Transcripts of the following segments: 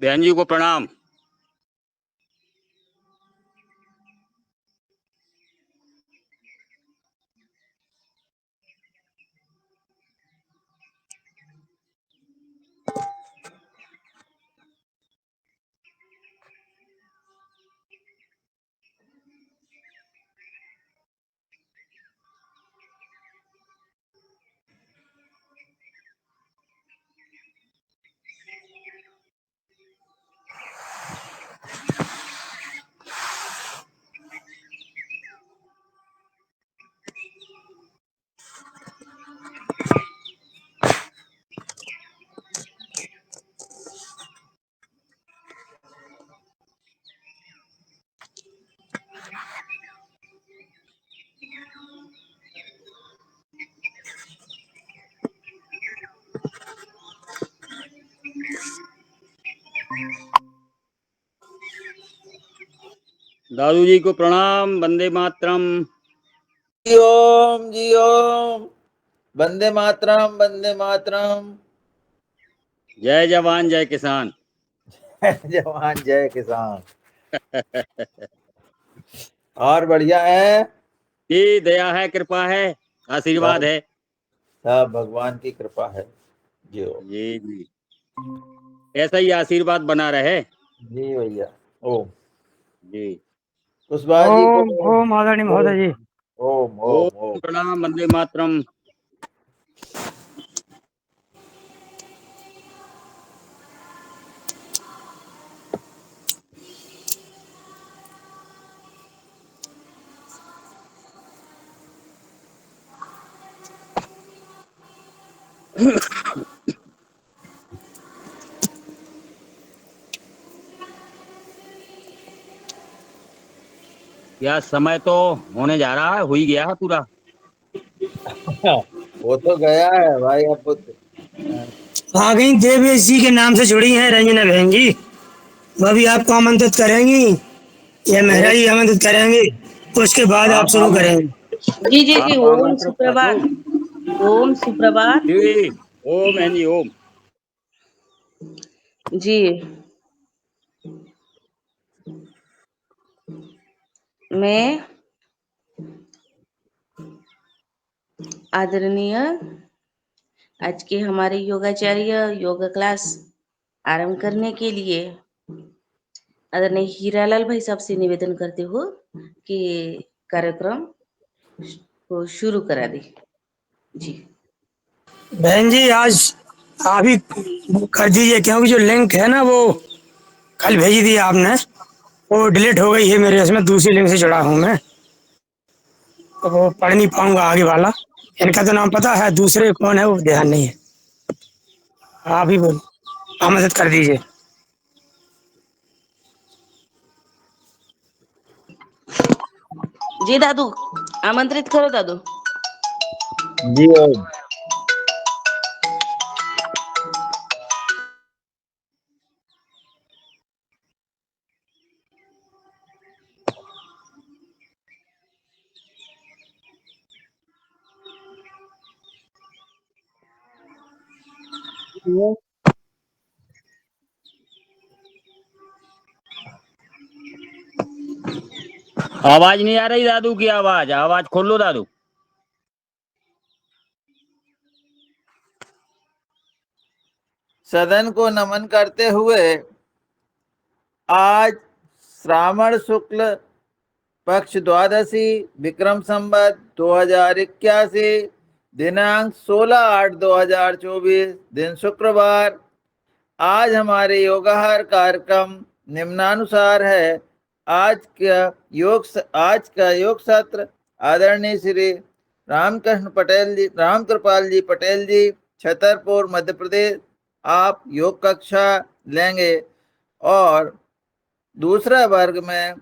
बहन जी को प्रणाम। दादू जी को प्रणाम। वंदे मातरम। जी ओम, जी ओम। वंदे मातरम, वंदे मातरम। जय जवान जय किसान। जवान जय किसान। और बढ़िया है जी, दया है, कृपा है, आशीर्वाद सब है। सब भगवान की कृपा है। जी ओम। जी जी, ऐसा ही आशीर्वाद बना रहे। जी भैया। ओम। जी। कुशवाहा जी को ओम ओम आदरणीय महोदय जी। ओम ओम ओम ओम। प्रणाम, वंदे मातरम। क्या समय तो होने जा रहा है, हो ही गया है पूरा। वो तो गया है भाई। अब आ गई देव जी के नाम से जुड़ी हैं रंजना बहन जी। वह भी आपको आमंत्रित करेंगी या वो मेहरा जी आमंत्रित करेंगे, उसके बाद आप आप शुरू आमंत्रित करेंगे। जी जी जी, आप ओम आमंत्रित कर दो। सुप्रभात। ओम सुप्रभात। जी। ओम है जी, ओम। जी, मैं आदरणीय आज के हमारे योगाचार्य योगा क्लास आरंभ करने के लिए आदरणीय हीरालाल भाई साहब से निवेदन करती हूँ कि कार्यक्रम को शुरू करा दे। जी बहन जी आज आप ही कर दीजिए, क्योंकि जो लिंक है ना वो कल भेजी थी आपने, वो डिलीट हो गई है मेरे इसमें। दूसरी लिंक से जुड़ा हूँ मैं, तो वो पढ़ नहीं पाऊंगा आगे वाला। इनका तो नाम पता है, दूसरे कौन है वो ध्यान नहीं है। आप ही बोल आमंत्रित कर दीजिए। जी दादू, आमंत्रित करो दादू। जी ओम। आवाज नहीं आ रही दादू की। आवाज आवाज खोलो दादू। सदन को नमन करते हुए आज श्रावण शुक्ल पक्ष द्वादशी विक्रम संवत 2081 दिनांक 16/8/2024 दिन शुक्रवार। आज हमारे योगाहार कार्यक्रम निम्नानुसार है। आज का योग सत्र आदरणीय श्री रामकृपाल जी पटेल जी, छतरपुर मध्य प्रदेश, आप योग कक्षा लेंगे। और दूसरा वर्ग में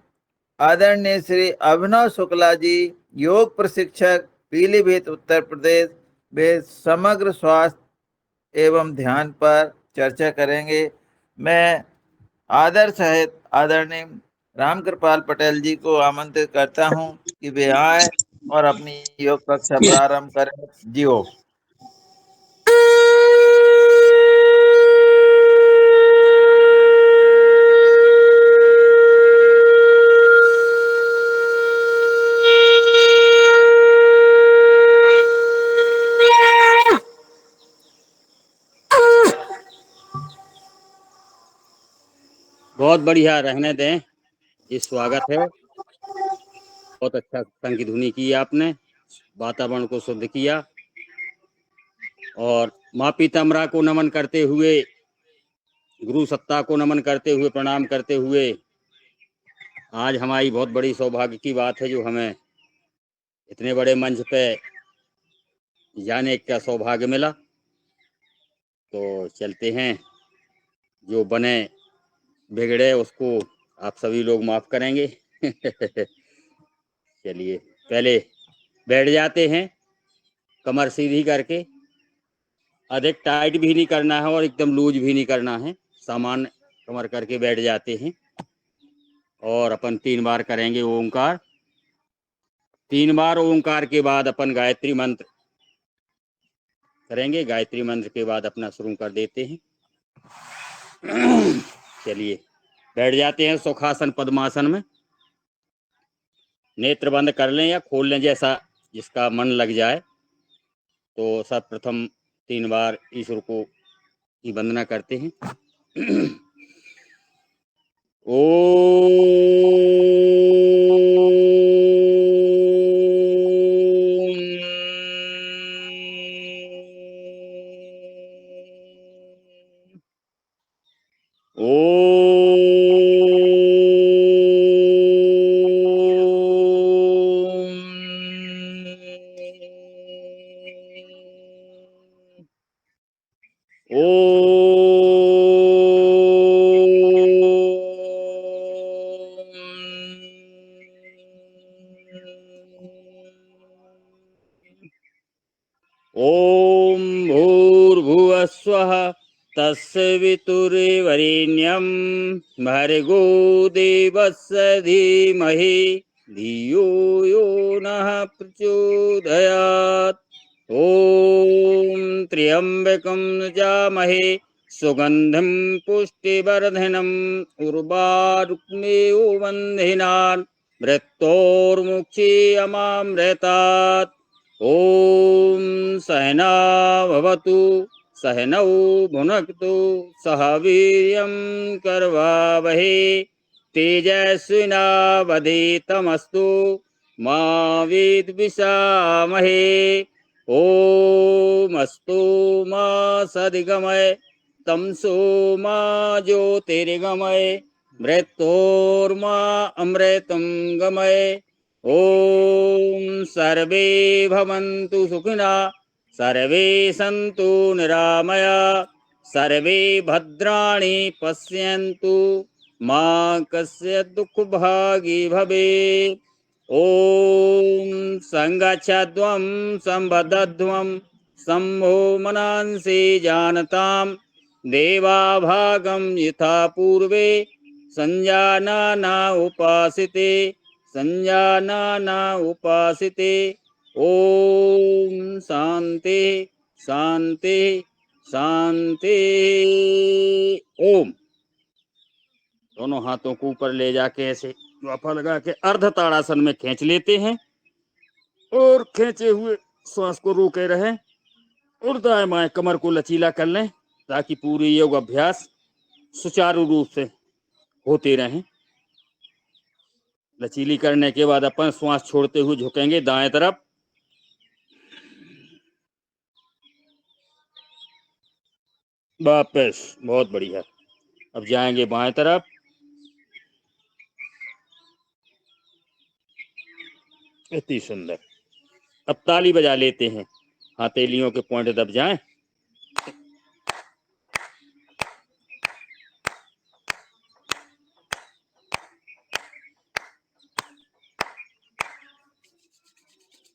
आदरणीय श्री अभिनव शुक्ला जी, योग प्रशिक्षक, पीलीभीत उत्तर प्रदेश, वे समग्र स्वास्थ्य एवं ध्यान पर चर्चा करेंगे। मैं आदर सहित आदरणीय रामकृपाल पटेल जी को आमंत्रित करता हूं कि वे आए और अपनी योग कक्षा प्रारंभ करें। जी ओम। बहुत बढ़िया, रहने दें। ये स्वागत है। बहुत अच्छा संग की धुनी की आपने, वातावरण को शुद्ध किया। और माँ पीताम्बरा को नमन करते हुए, गुरु सत्ता को नमन करते हुए, प्रणाम करते हुए, आज हमारी बहुत बड़ी सौभाग्य की बात है जो हमें इतने बड़े मंच पे जाने का सौभाग्य मिला। तो चलते हैं, जो बने बिगड़े उसको आप सभी लोग माफ करेंगे। चलिए, पहले बैठ जाते हैं, कमर सीधी करके। अधिक टाइट भी नहीं करना है और एकदम लूज भी नहीं करना है, सामान्य कमर करके बैठ जाते हैं। और अपन 3 बार करेंगे ओंकार। 3 बार ओंकार के बाद अपन गायत्री मंत्र करेंगे। गायत्री मंत्र के बाद अपना शुरू कर देते हैं। चलिए, बैठ जाते हैं सुखासन पद्मासन में। नेत्र बंद कर लें या खोल लें, जैसा जिसका मन लग जाए। तो सर्वप्रथम 3 बार ईश्वर को की वंदना करते हैं। ओम भूर्भुवस्वः तत्सवितुर्वरेण्यं भर्गो देवस्य धीमहि धियो यो नः प्रचोदयात्। ओम त्र्यंबकं यजामहे सुगंधिं पुष्टिवर्धनम् उर्वारुकमेव बन्धिनान् मृत्योर्मुक्षीयमामृतात्। ओम सहना भवतु सहनौ भुनक्तु सह वीर्यं करवावहे तेजस्विनावधीतमस्तु मा विद्विषामहे। ओम अस्तु मा सद्गमय तमसो मा ज्योतिर्गमय मृत्योर्मा अमृतं गमय। ओम सर्वे भवन्तु सुखिनः सर्वे सन्तु निरामया सर्वे भद्राणि पश्यन्तु मा कश्चित् दुःखभागी भवेत्। ओम संगच्छध्वं संबद्धध्वं शम्भो मनांसि जानतां देवाभागं यथा पूर्वे संजानाना उपासिते संजानाना उपासिते। ओम शांति शांति शांति। ओम दोनों हाथों को ऊपर ले जाके ऐसे वाफा लगा के अर्ध ताड़ासन में खींच लेते हैं और खींचे हुए श्वास को रोके रहें और दाएं बाएं कमर को लचीला कर लें ताकि पूरी योग अभ्यास सुचारू रूप से होते रहें। लचीली करने के बाद अपन श्वास छोड़ते हुए झुकेंगे दाएं तरफ। वापस, बहुत बढ़िया। अब जाएंगे बाएं तरफ। इतनी सुंदर। अब ताली बजा लेते हैं, हथेलियों के पॉइंट दब जाएं।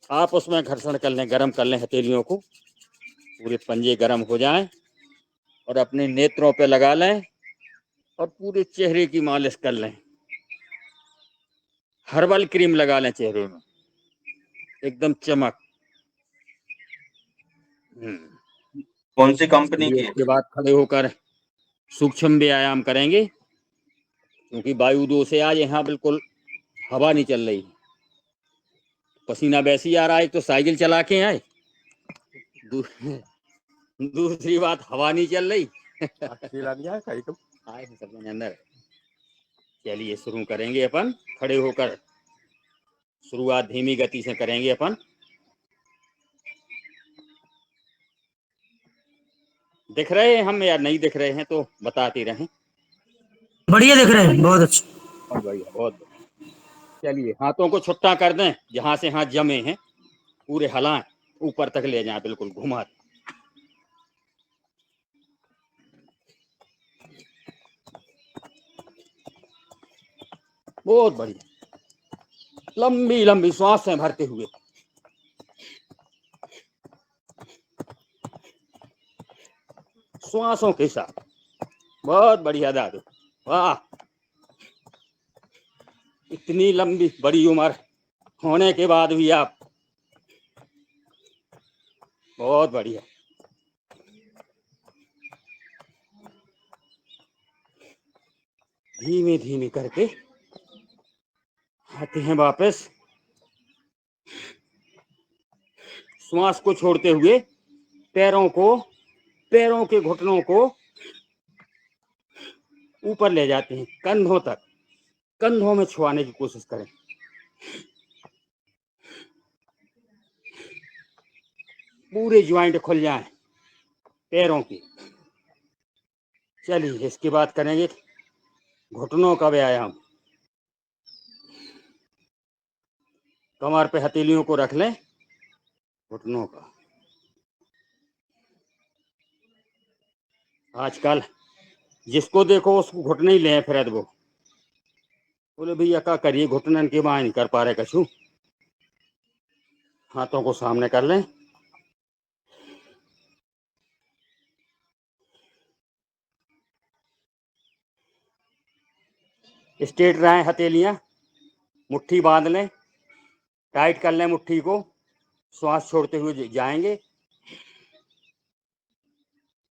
आप उसमें घर्षण कर लें, गर्म कर लें हथेलियों को, पूरे पंजे गर्म हो जाएं और अपने नेत्रों पे लगा लें और पूरे चेहरे की मालिश कर लें। हर्बल क्रीम लगा लें चेहरे में, एकदम चमक। कौन सी कंपनी की? इसके बाद खड़े होकर सूक्ष्म व्यायाम करेंगे क्योंकि वायु दो से आज यहाँ बिल्कुल हवा नहीं चल रही, पसीना वैसे ही आ रहा है। एक तो साइकिल चला के आए, दूसरी बात हवा नहीं चल रही। आए सब अंदर चलिए शुरू करेंगे अपन खड़े होकर। शुरुआत धीमी गति से करेंगे अपन। दिख रहे हैं हम या नहीं दिख रहे हैं तो बताते रहें। बढ़िया दिख रहे हैं, बहुत अच्छा। बहुत बढ़िया, बहुत बढ़िया। चलिए हाथों को छुट्टा कर दें, जहां से हाथ जमे हैं पूरे हलाएं, ऊपर तक ले जाएं, बिल्कुल घुमा दें। बहुत बढ़िया। लंबी लंबी सांसें भरते हुए। श्वासों के साथ। बहुत बढ़िया दादू, वाह। इतनी लंबी बड़ी उम्र होने के बाद भी आप, बहुत बढ़िया। धीमे धीमे करके आते हैं वापस। श्वास को छोड़ते हुए पैरों के घुटनों को ऊपर ले जाते हैं, कंधों तक। कंधों में छुआने की कोशिश करें। पूरे ज्वाइंट खुल जाएं पैरों की। चलिए इसके बाद करेंगे घुटनों का व्यायाम। कमर पे हथेलियों को रख लें, घुटनों का। आजकल जिसको देखो उसको घुटने ही ले फिर वो बोले भैया क्या करिए, घुटनन के बाहर नहीं कर पा रहे कछु। हाथों को सामने कर लें। स्ट्रेट रहें हथेलियां, मुट्ठी बांध लें, टाइट कर लें मुट्ठी को। श्वास छोड़ते हुए जाएंगे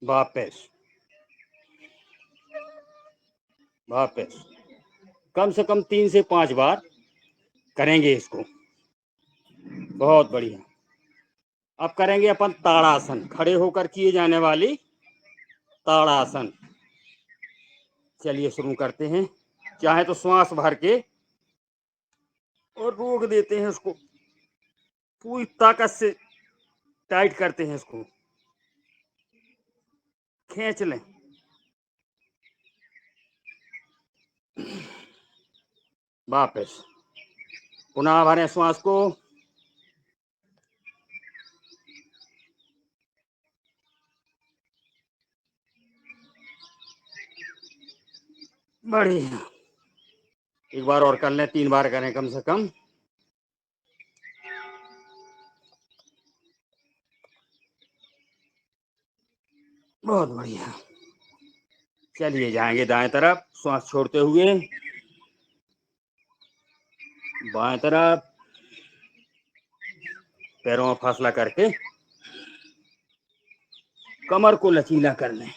वापस वापस। कम से कम 3 से 5 बार करेंगे इसको। बहुत बढ़िया। अब करेंगे अपन ताड़ासन, खड़े होकर किए जाने वाली ताड़ासन। चलिए शुरू करते हैं। चाहे तो श्वास भर के और रोक देते हैं उसको, पूरी ताकत से टाइट करते हैं इसको, खींच लें। वापस पुनः भरें श्वास को। बढ़िया। एक बार और कर लें, 3 बार करें कम से कम। बहुत बढ़िया। चलिए जाएंगे दाएं तरफ, श्वास छोड़ते हुए बाएं तरफ, पैरों में फासला करके कमर को लचीला कर लें।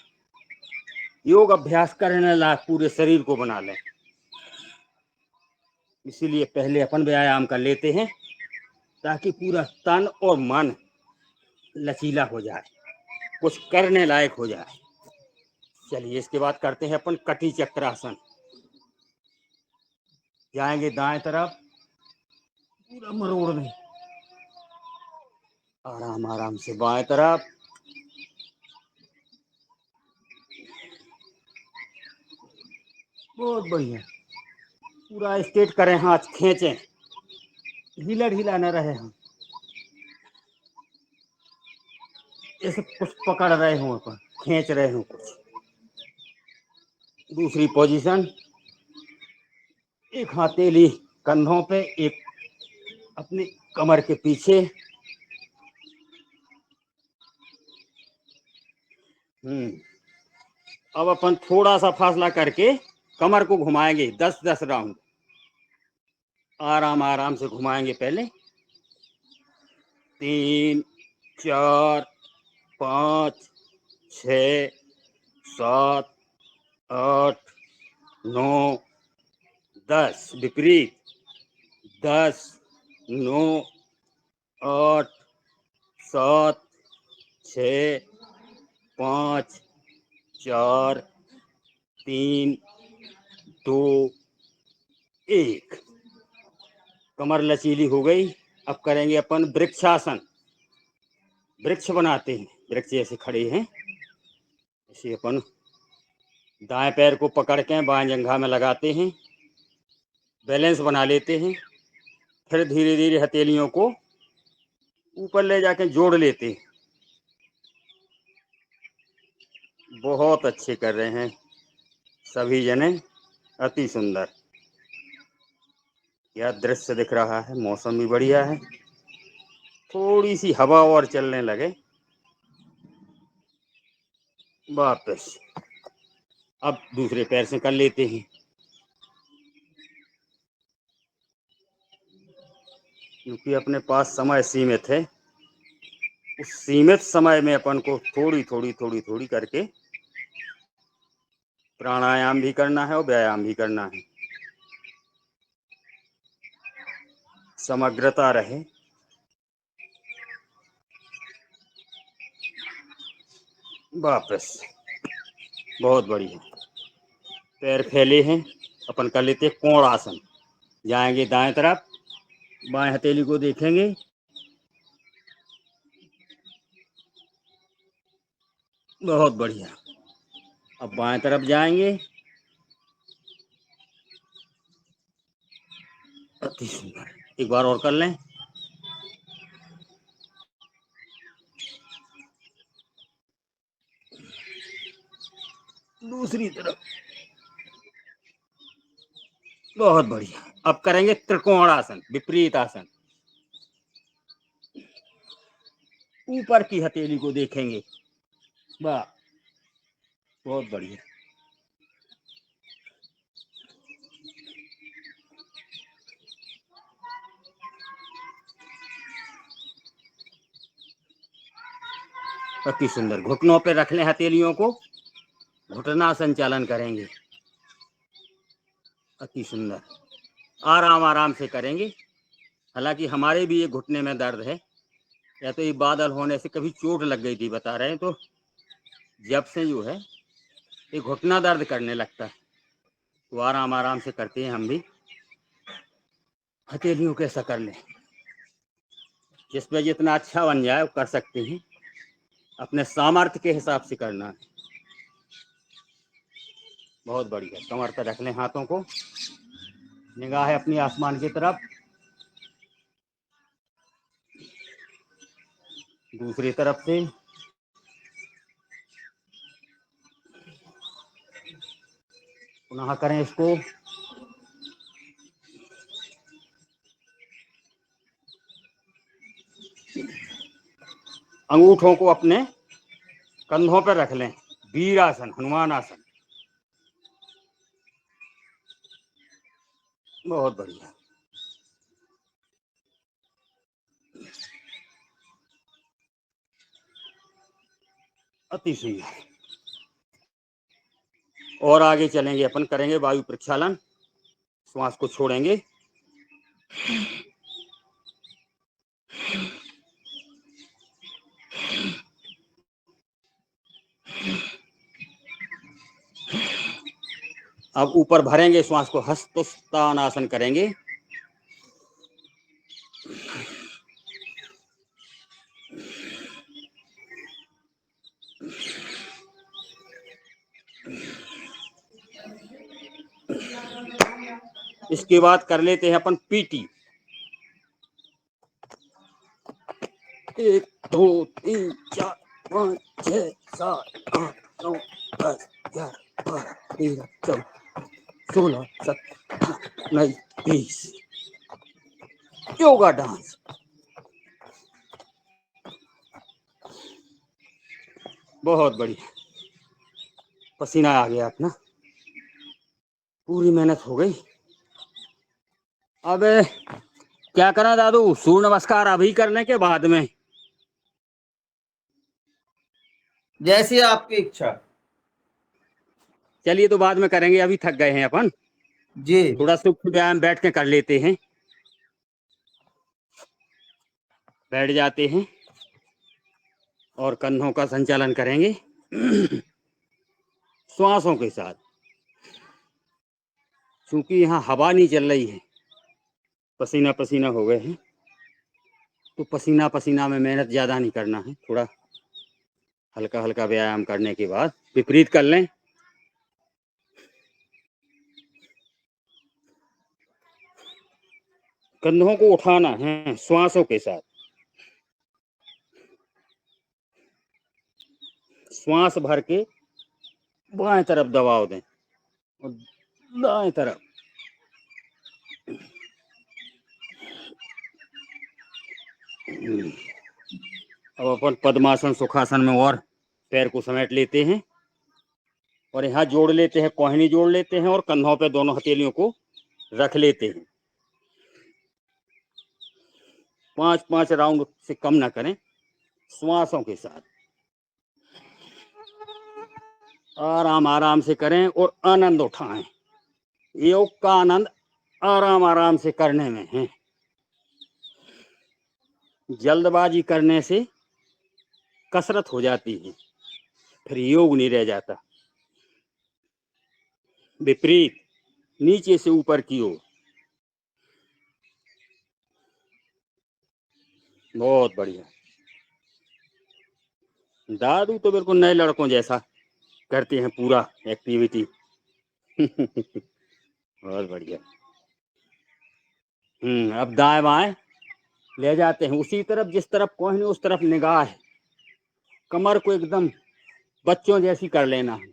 योग अभ्यास करने लायक पूरे शरीर को बना लें। इसीलिए पहले अपन व्यायाम कर लेते हैं ताकि पूरा तन और मन लचीला हो जाए, कुछ करने लायक हो जाए। चलिए इसके बाद करते हैं अपन कटी चक्रासन। जाएंगे दाएं तरफ, पूरा मरोड़ दें, आराम आराम से बाएं तरफ। बहुत बढ़िया। पूरा स्ट्रेट करें, हाथ खींचें, ढीला ढीला न रहे। हम जैसे कुछ पकड़ रहे हो, अपन खींच रहे हो कुछ। दूसरी पोजीशन, एक हथेली कंधों पे, एक अपनी कमर के पीछे। अब अपन थोड़ा सा फासला करके कमर को घुमाएंगे 10-10 राउंड। आराम आराम से घुमाएंगे। पहले 3, 4, 5, 6, 7, 8, 9, 10। विपरीत 10, 9, 8, 7, 6, 5, 4, 3, 2, एक, कमर लचीली हो गई। अब करेंगे अपन वृक्षासन। वृक्ष बनाते हैं, वृक्ष ऐसे खड़े हैं, ऐसे अपन दाएं पैर को पकड़ के बाएं जंघा में लगाते हैं, बैलेंस बना लेते हैं। फिर धीरे धीरे हथेलियों को ऊपर ले जाके जोड़ लेते हैं। बहुत अच्छे कर रहे हैं सभी जने, अति सुंदर। यह दृश्य दिख रहा है, मौसम भी बढ़िया है, थोड़ी सी हवा और चलने लगे। वापस अब दूसरे पैर से कर लेते हैं, क्योंकि अपने पास समय सीमित है। उस सीमित समय में अपन को थोड़ी थोड़ी करके प्राणायाम भी करना है और व्यायाम भी करना है, समग्रता रहे। वापस बहुत बढ़िया। पैर फैले हैं, अपन कर लेते कोण आसन। जाएंगे दाएं तरफ, बाएं हथेली को देखेंगे, बहुत बढ़िया। अब बाएं तरफ जाएंगे, अति सुंदर। एक बार और कर लें। दूसरी तरफ, बहुत बढ़िया। अब करेंगे त्रिकोण आसन, विपरीत आसन। ऊपर की हथेली को देखेंगे, वाह, बहुत बढ़िया। अति सुंदर। घुटनों पे रख लें हथेलियों को, घुटना संचालन करेंगे, अति सुंदर। आराम आराम से करेंगे। हालांकि हमारे भी ये घुटने में दर्द है, या तो ये बादल होने से कभी चोट लग गई थी बता रहे हैं, तो जब से जो है ये घुटना दर्द करने लगता है। तो आराम आराम से करते हैं हम भी। हथेलियों के ऐसा कर लें, जिस पे जितना अच्छा बन जाए वो कर सकते हैं, अपने सामर्थ्य के हिसाब से करना है। बहुत बढ़िया। कमर पर रख लें हाथों को, निगाह है अपनी आसमान की तरफ। दूसरी तरफ से पुनः करें इसको। अंगूठों को अपने कंधों पर रख लें, वीर आसन, हनुमान आसन। बहुत बढ़िया। अति सुंदर। और आगे चलेंगे अपन, करेंगे वायु प्रक्षालन। श्वास को छोड़ेंगे, अब ऊपर भरेंगे श्वास को, हस्तोत्तानासन करेंगे। इसके बाद कर लेते हैं अपन पीटी। 1 2 3 4 5 6 7 8 9 10 11 12 13 14 16 17 19 20। योगा डांस। बहुत बढ़िया। पसीना आ गया अपना, पूरी मेहनत हो गई। अब क्या करना दादू, सूर्य नमस्कार अभी करने के बाद में? जैसी आपकी इच्छा। चलिए तो बाद में करेंगे, अभी थक गए हैं अपन। जी थोड़ा सूक्ष्म व्यायाम बैठ के कर लेते हैं। बैठ जाते हैं और कंधों का संचालन करेंगे श्वासों के साथ। चूंकि यहाँ हवा नहीं चल रही है, पसीना पसीना हो गए हैं, तो पसीना पसीना में मेहनत ज़्यादा नहीं करना है, थोड़ा हल्का हल्का व्यायाम करने के बाद विपरीत कर लें। कंधों को उठाना है श्वासों के साथ, श्वास भर के बाएं तरफ दबाव दें और दाएं तरफ। अब अपन पद्मासन सुखासन में और पैर को समेट लेते हैं और यहाँ जोड़ लेते हैं, कोहनी जोड़ लेते हैं और कंधों पे दोनों हथेलियों को रख लेते हैं। 5-5 राउंड से कम ना करें, श्वासों के साथ आराम आराम से करें और आनंद उठाएं। योग का आनंद आराम आराम से करने में है। जल्दबाजी करने से कसरत हो जाती है, फिर योग नहीं रह जाता। विपरीत, नीचे से ऊपर की ओर। बहुत बढ़िया। दादू तो बिल्कुल नए लड़कों जैसा करते हैं पूरा एक्टिविटी। बहुत बढ़िया। अब दाएं बाएं ले जाते हैं, उसी तरफ जिस तरफ कोहनी उस तरफ निगाह है। कमर को एकदम बच्चों जैसी कर लेना है।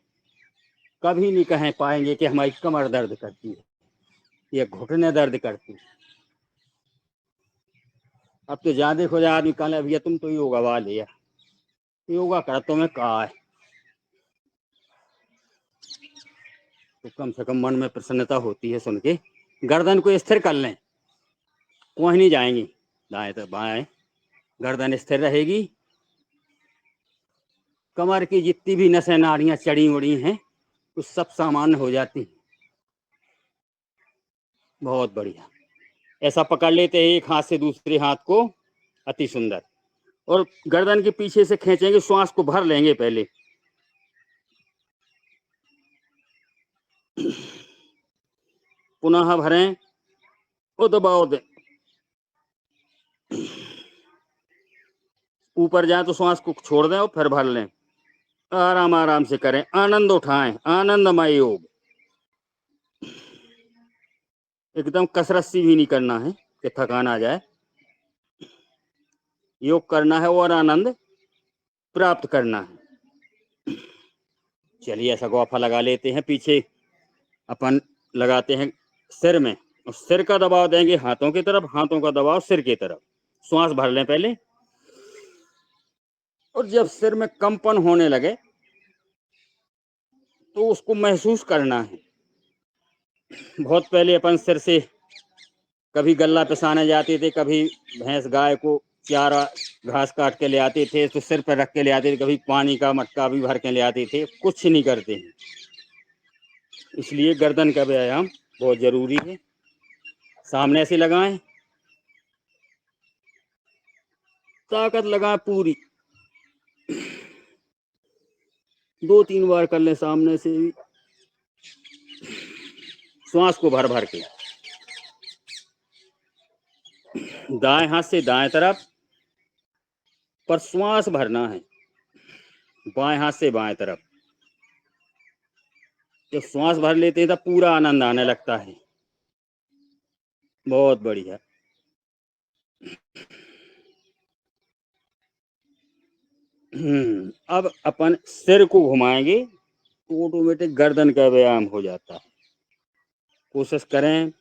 कभी नहीं कह पाएंगे कि हमारी कमर दर्द करती है या घुटने दर्द करती है। अब तो ज्यादा हो जाए आदमी कहने भैया तुम तो योगा वाले लिया, योगा कर तुम्हें कहा है, तो कम से कम मन में प्रसन्नता होती है सुन के। गर्दन को स्थिर कर लें, कोई नहीं जाएंगी दाएं तो बाएं, गर्दन स्थिर रहेगी। कमर की जितनी भी नसें नाड़ियां चढ़ी उड़ी हैं वो सब सामान्य हो जाती हैं। बहुत बढ़िया। ऐसा पकड़ लेते हैं एक हाथ से दूसरे हाथ को, अति सुंदर। और गर्दन के पीछे से खींचेंगे, श्वास को भर लेंगे पहले। पुनः भरें और दबाव दें। ऊपर जाए तो श्वास को छोड़ दें और फिर भर लें। आराम आराम से करें, आनंद उठाएं, आनंदमय योग। एकदम कसरत सी भी नहीं करना है कि थकान आ जाए। योग करना है और आनंद प्राप्त करना है। चलिए ऐसा गोफा लगा लेते हैं। पीछे अपन लगाते हैं सिर में, और सिर का दबाव देंगे हाथों की तरफ, हाथों का दबाव सिर की तरफ। श्वास भर लें पहले, और जब सिर में कंपन होने लगे तो उसको महसूस करना है। बहुत पहले अपन सिर से कभी गल्ला पिसाने जाते थे, कभी भैंस गाय को चारा घास काट के ले आते थे तो सिर पर रख के ले आते थे, कभी पानी का मटका भी भर के ले आते थे। कुछ नहीं करते हैं, इसलिए गर्दन का व्यायाम बहुत जरूरी है। सामने से लगाएं, ताकत लगाएं पूरी। 2-3 बार कर लें सामने से भी, श्वास को भर भर के। दाएं हाथ से दाएं तरफ पर श्वास भरना है, बाएं हाथ से बाएं तरफ। जब श्वास भर लेते हैं तब पूरा आनंद आने लगता है। बहुत बढ़िया। अब अपन सिर को घुमाएंगे तो ऑटोमेटिक गर्दन का व्यायाम हो जाता है। कोशिश करें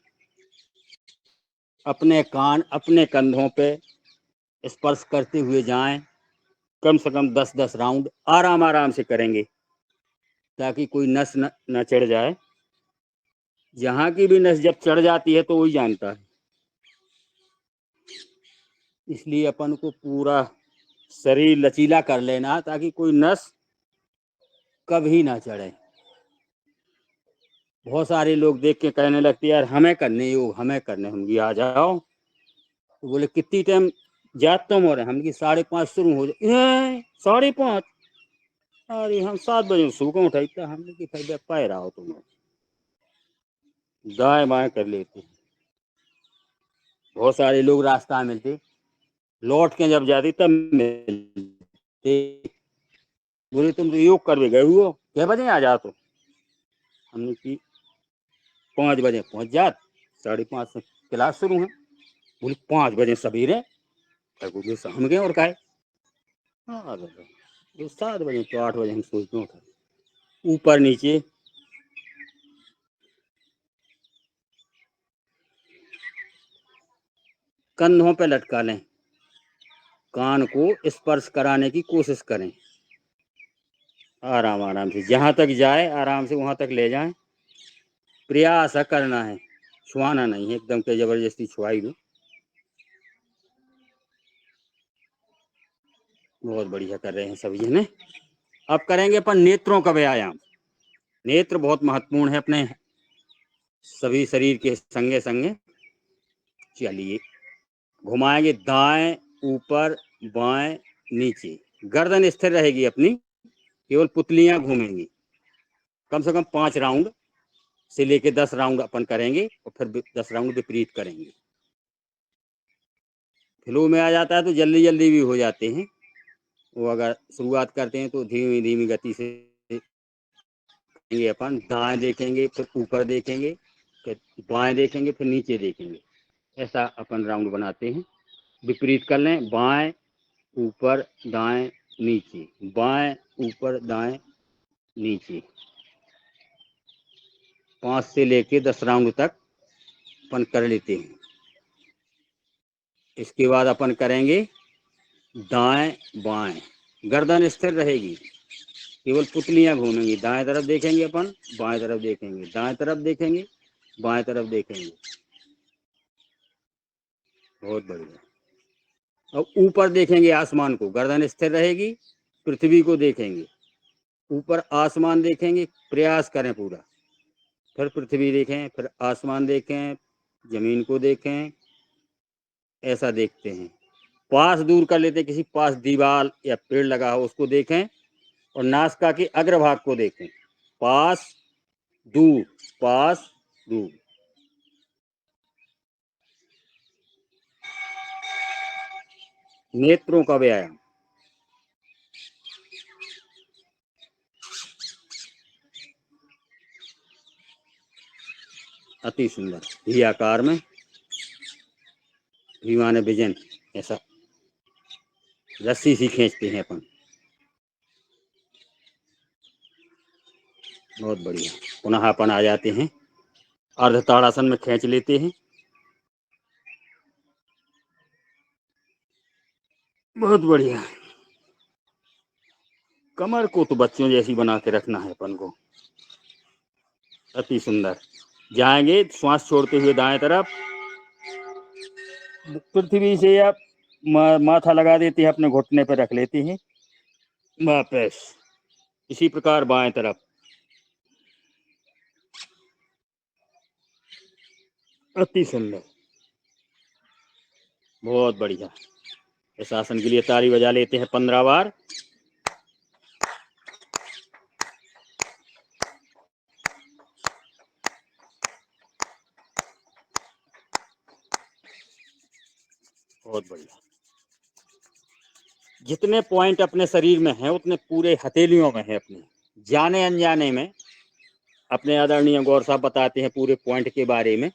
अपने कान अपने कंधों पे स्पर्श करते हुए जाएं। कम से कम 10-10 राउंड आराम आराम से करेंगे ताकि कोई नस न चढ़ जाए। जहां की भी नस जब चढ़ जाती है तो वही जानता है। इसलिए अपन को पूरा शरीर लचीला कर लेना ताकि कोई नस कभी ना चढ़े। बहुत सारे लोग देख के कहने लगते यार हमें करने योग, हमें करने। हम आ जाओ तो बोले कितनी टाइम जात तुम हो रहे? हम की 5:30 शुरू हो जाए। 5:30? अरे हम 7 बजे सुबह को उठाई, हमने की फायदा पाए रहा हो तुम। दाएं बाएं कर लेते हैं। बहुत सारे लोग रास्ता मिलते, लौट के जब जाती तब मिलते, बोले तुम तो योग करवे गए हुए, क्या बजे आ जा? तो हमने की 5 बजे पहुंच जात, 5:30 से क्लास शुरू है। बोले 5 बजे सवेरे? हम गए और काहे? हाँ, ये 7 बजे तो 8 बजे हम सोचते हैं ऊपर नीचे कंधों पे लटका लें, कान को स्पर्श कराने की कोशिश करें, आराम आराम से जहां तक जाए आराम से वहां तक ले जाएं। प्रयास करना है, छुआना नहीं है, एकदम के जबरदस्ती छुआई दो। बहुत बढ़िया कर रहे हैं सभी जने। अब करेंगे अपन नेत्रों का व्यायाम। नेत्र बहुत महत्वपूर्ण है अपने सभी शरीर के संगे संगे। चलिए घुमाएंगे दाएं ऊपर बाएं नीचे, गर्दन स्थिर रहेगी अपनी, केवल पुतलियां घूमेंगी। कम से कम 5 राउंड से लेके 10 राउंड अपन करेंगे और फिर 10 राउंड विपरीत करेंगे। फ्लो में आ जाता है तो जल्दी जल्दी भी हो जाते हैं। वो अगर शुरुआत करते हैं तो धीमी धीमी गति से देखेंगे अपन, दाएं देखेंगे फिर ऊपर देखेंगे फिर बाएं देखेंगे फिर नीचे देखेंगे, ऐसा अपन राउंड बनाते हैं। विपरीत कर लें, बाएं ऊपर दाएं नीचे, बाएं ऊपर दाएं नीचे, 5 से लेके 10 राउंड तक अपन कर लेते हैं। इसके बाद अपन करेंगे दाएं बाएं, गर्दन स्थिर रहेगी, केवल पुतलियां घूमेंगी। दाएं तरफ देखेंगे अपन, बाएं तरफ देखेंगे, दाएं तरफ देखेंगे, बाएं तरफ देखेंगे। बहुत बढ़िया। अब ऊपर देखेंगे आसमान को, गर्दन स्थिर रहेगी, पृथ्वी को देखेंगे, ऊपर आसमान देखेंगे, प्रयास करें पूरा। फिर पृथ्वी देखें, फिर आसमान देखें, जमीन को देखें, ऐसा देखते हैं। पास दूर कर लेते, किसी पास दीवार या पेड़ लगा हो उसको देखें और नासिका के अग्रभाग को देखें। पास दूर, पास दूर। नेत्रों का व्यायाम। अति सुंदर, भी आकार में, भी माने विजन, ऐसा रस्सी सी खींचते हैं अपन। बहुत बढ़िया। पुनः अपन आ जाते हैं, अर्ध ताड़ासन में खींच लेते हैं। बहुत बढ़िया। कमर को तो बच्चों जैसी बना के रखना है अपन को। अति सुंदर। जाएंगे श्वास छोड़ते हुए दाएं तरफ, पृथ्वी से आप माथा लगा देते हैं, अपने घुटने पर रख लेते हैं, वापस इसी प्रकार बाएं तरफ। अति सुंदर, बहुत बढ़िया। इस आसन के लिए ताली बजा लेते हैं 15 बार। बहुत बढ़िया। जितने पॉइंट अपने शरीर में हैं उतने पूरे हथेलियों में है अपने। जाने अनजाने में अपने आदरणीय गौर साहब बताते हैं पूरे पॉइंट के बारे में।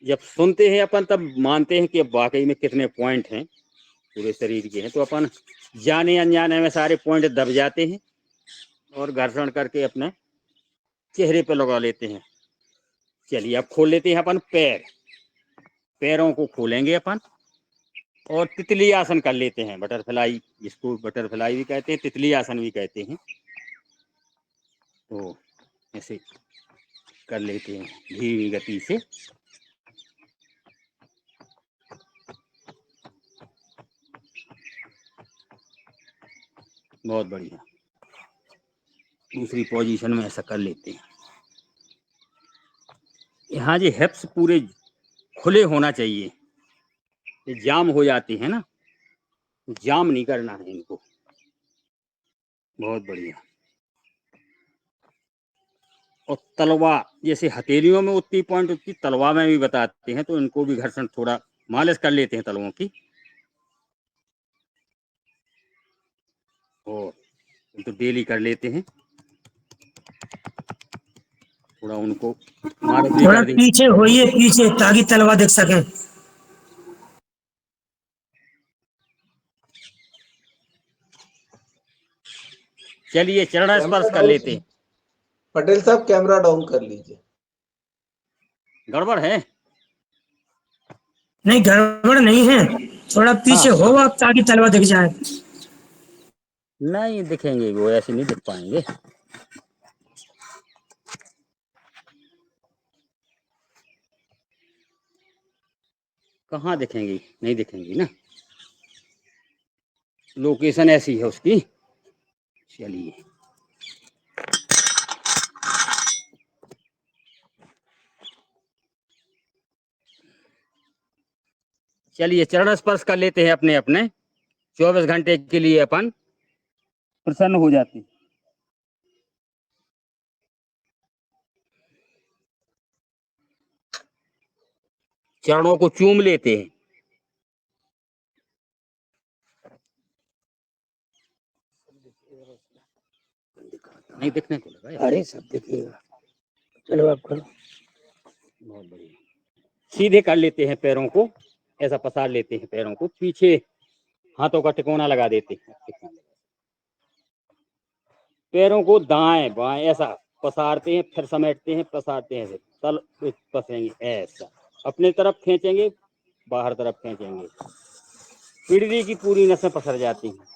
जब सुनते हैं अपन तब मानते हैं कि अब वाकई में कितने पॉइंट हैं पूरे शरीर के हैं, तो अपन जाने अनजाने में सारे पॉइंट दब जाते हैं और घर्षण करके अपने चेहरे पे लगा लेते हैं। चलिए अब खोल लेते हैं अपन पैर, पैरों को खोलेंगे अपन और तितली आसन कर लेते हैं। बटरफ्लाई, जिसको बटरफ्लाई भी कहते हैं, तितली आसन भी कहते हैं। तो ऐसे कर लेते हैं धीमी गति से। बहुत बढ़िया। दूसरी पोजीशन में ऐसा कर लेते हैं। यहाँ जो हिप्स पूरे खुले होना चाहिए, ये जाम हो जाती है ना, जाम नहीं करना है इनको। बहुत बढ़िया। और तलवा, जैसे हथेलियों में उतनी पॉइंट उतनी तलवा में भी बताते हैं, तो इनको भी घर्षण थोड़ा मालिश कर लेते हैं तलवों की। और तो डेली कर लेते हैं, थोड़ा उनको मालिश भी थोड़ा कर दें। पीछे होइए, पीछे, ताकि तलवा देख सके। चलिए चरण कैमरा स्पर्श कर डाउन, लेते हैं। पटेल साहब कैमरा डाउन कर लीजिए। गड़बड़ है? नहीं, गड़बड़ नहीं है, थोड़ा हाँ पीछे हो हाँ, आप, ताकि तलवा दिख जाए। नहीं दिखेंगे, वो ऐसे नहीं दिख पाएंगे। कहाँ दिखेंगी, नहीं दिखेंगी ना, लोकेशन ऐसी है उसकी। चलिए चलिए चरण स्पर्श कर लेते हैं अपने अपने। 24 घंटे के लिए अपन प्रसन्न हो जाते हैं। चरणों को चूम लेते हैं। नहीं दिखने को लगा, अरे सब दिखेगा। चलो आप करो। बहुत बढ़िया। सीधे कर लेते हैं पैरों को, ऐसा पसार लेते हैं पैरों को, पीछे हाथों का टिकोना लगा देते हैं। पैरों को दाएं बाएं ऐसा पसारते हैं, फिर समेटते हैं, पसारते हैं, तल पसेंगे ऐसा, अपने तरफ खींचेंगे, बाहर तरफ खींचेंगे, पीढ़ी की पूरी नसें पसर जाती हैं।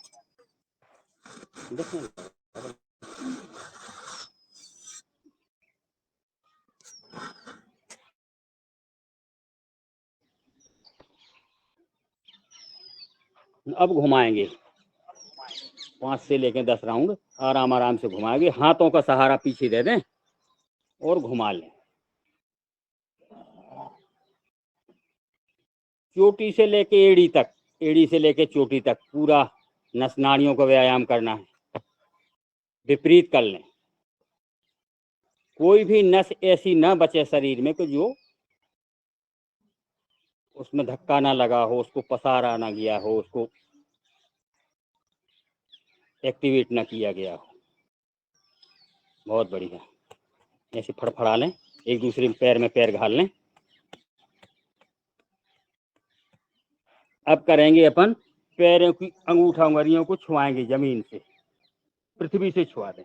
अब घुमाएंगे 5 से लेकर 10 राउंड, आराम आराम से घुमाएंगे, हाथों का सहारा पीछे दे दें और घुमा लें। चोटी से लेके एड़ी तक, एड़ी से लेके चोटी तक पूरा नस नाड़ियों का व्यायाम करना है। विपरीत कर लें, कोई भी नस ऐसी न बचे शरीर में कि जो उसमें धक्का ना लगा हो, उसको पसारा ना गया हो, उसको एक्टिवेट ना किया गया हो। बहुत बढ़िया, ऐसे फड़फड़ा लें, एक दूसरे पैर में पैर घाल लें। अब करेंगे अपन पैरों की अंगूठा उंगलियों को छुआएंगे, जमीन से, पृथ्वी से छुआ दें,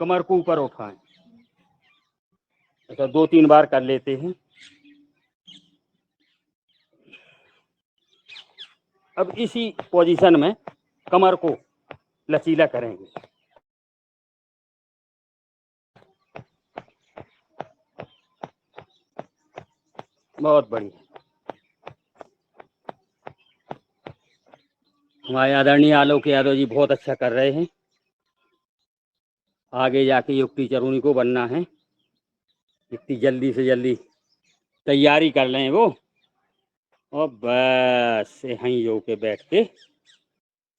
कमर को ऊपर उठाएं। ऐसा 2-3 बार कर लेते हैं। अब इसी पोजीशन में कमर को लचीला करेंगे। बहुत बढ़िया। हमारे आदरणीय आलोक यादव जी बहुत अच्छा कर रहे हैं। आगे जाके योग टीचर उन्हीं को बनना है। इतनी जल्दी से जल्दी तैयारी कर लें वो, और बस यहीं योग के बैठ के।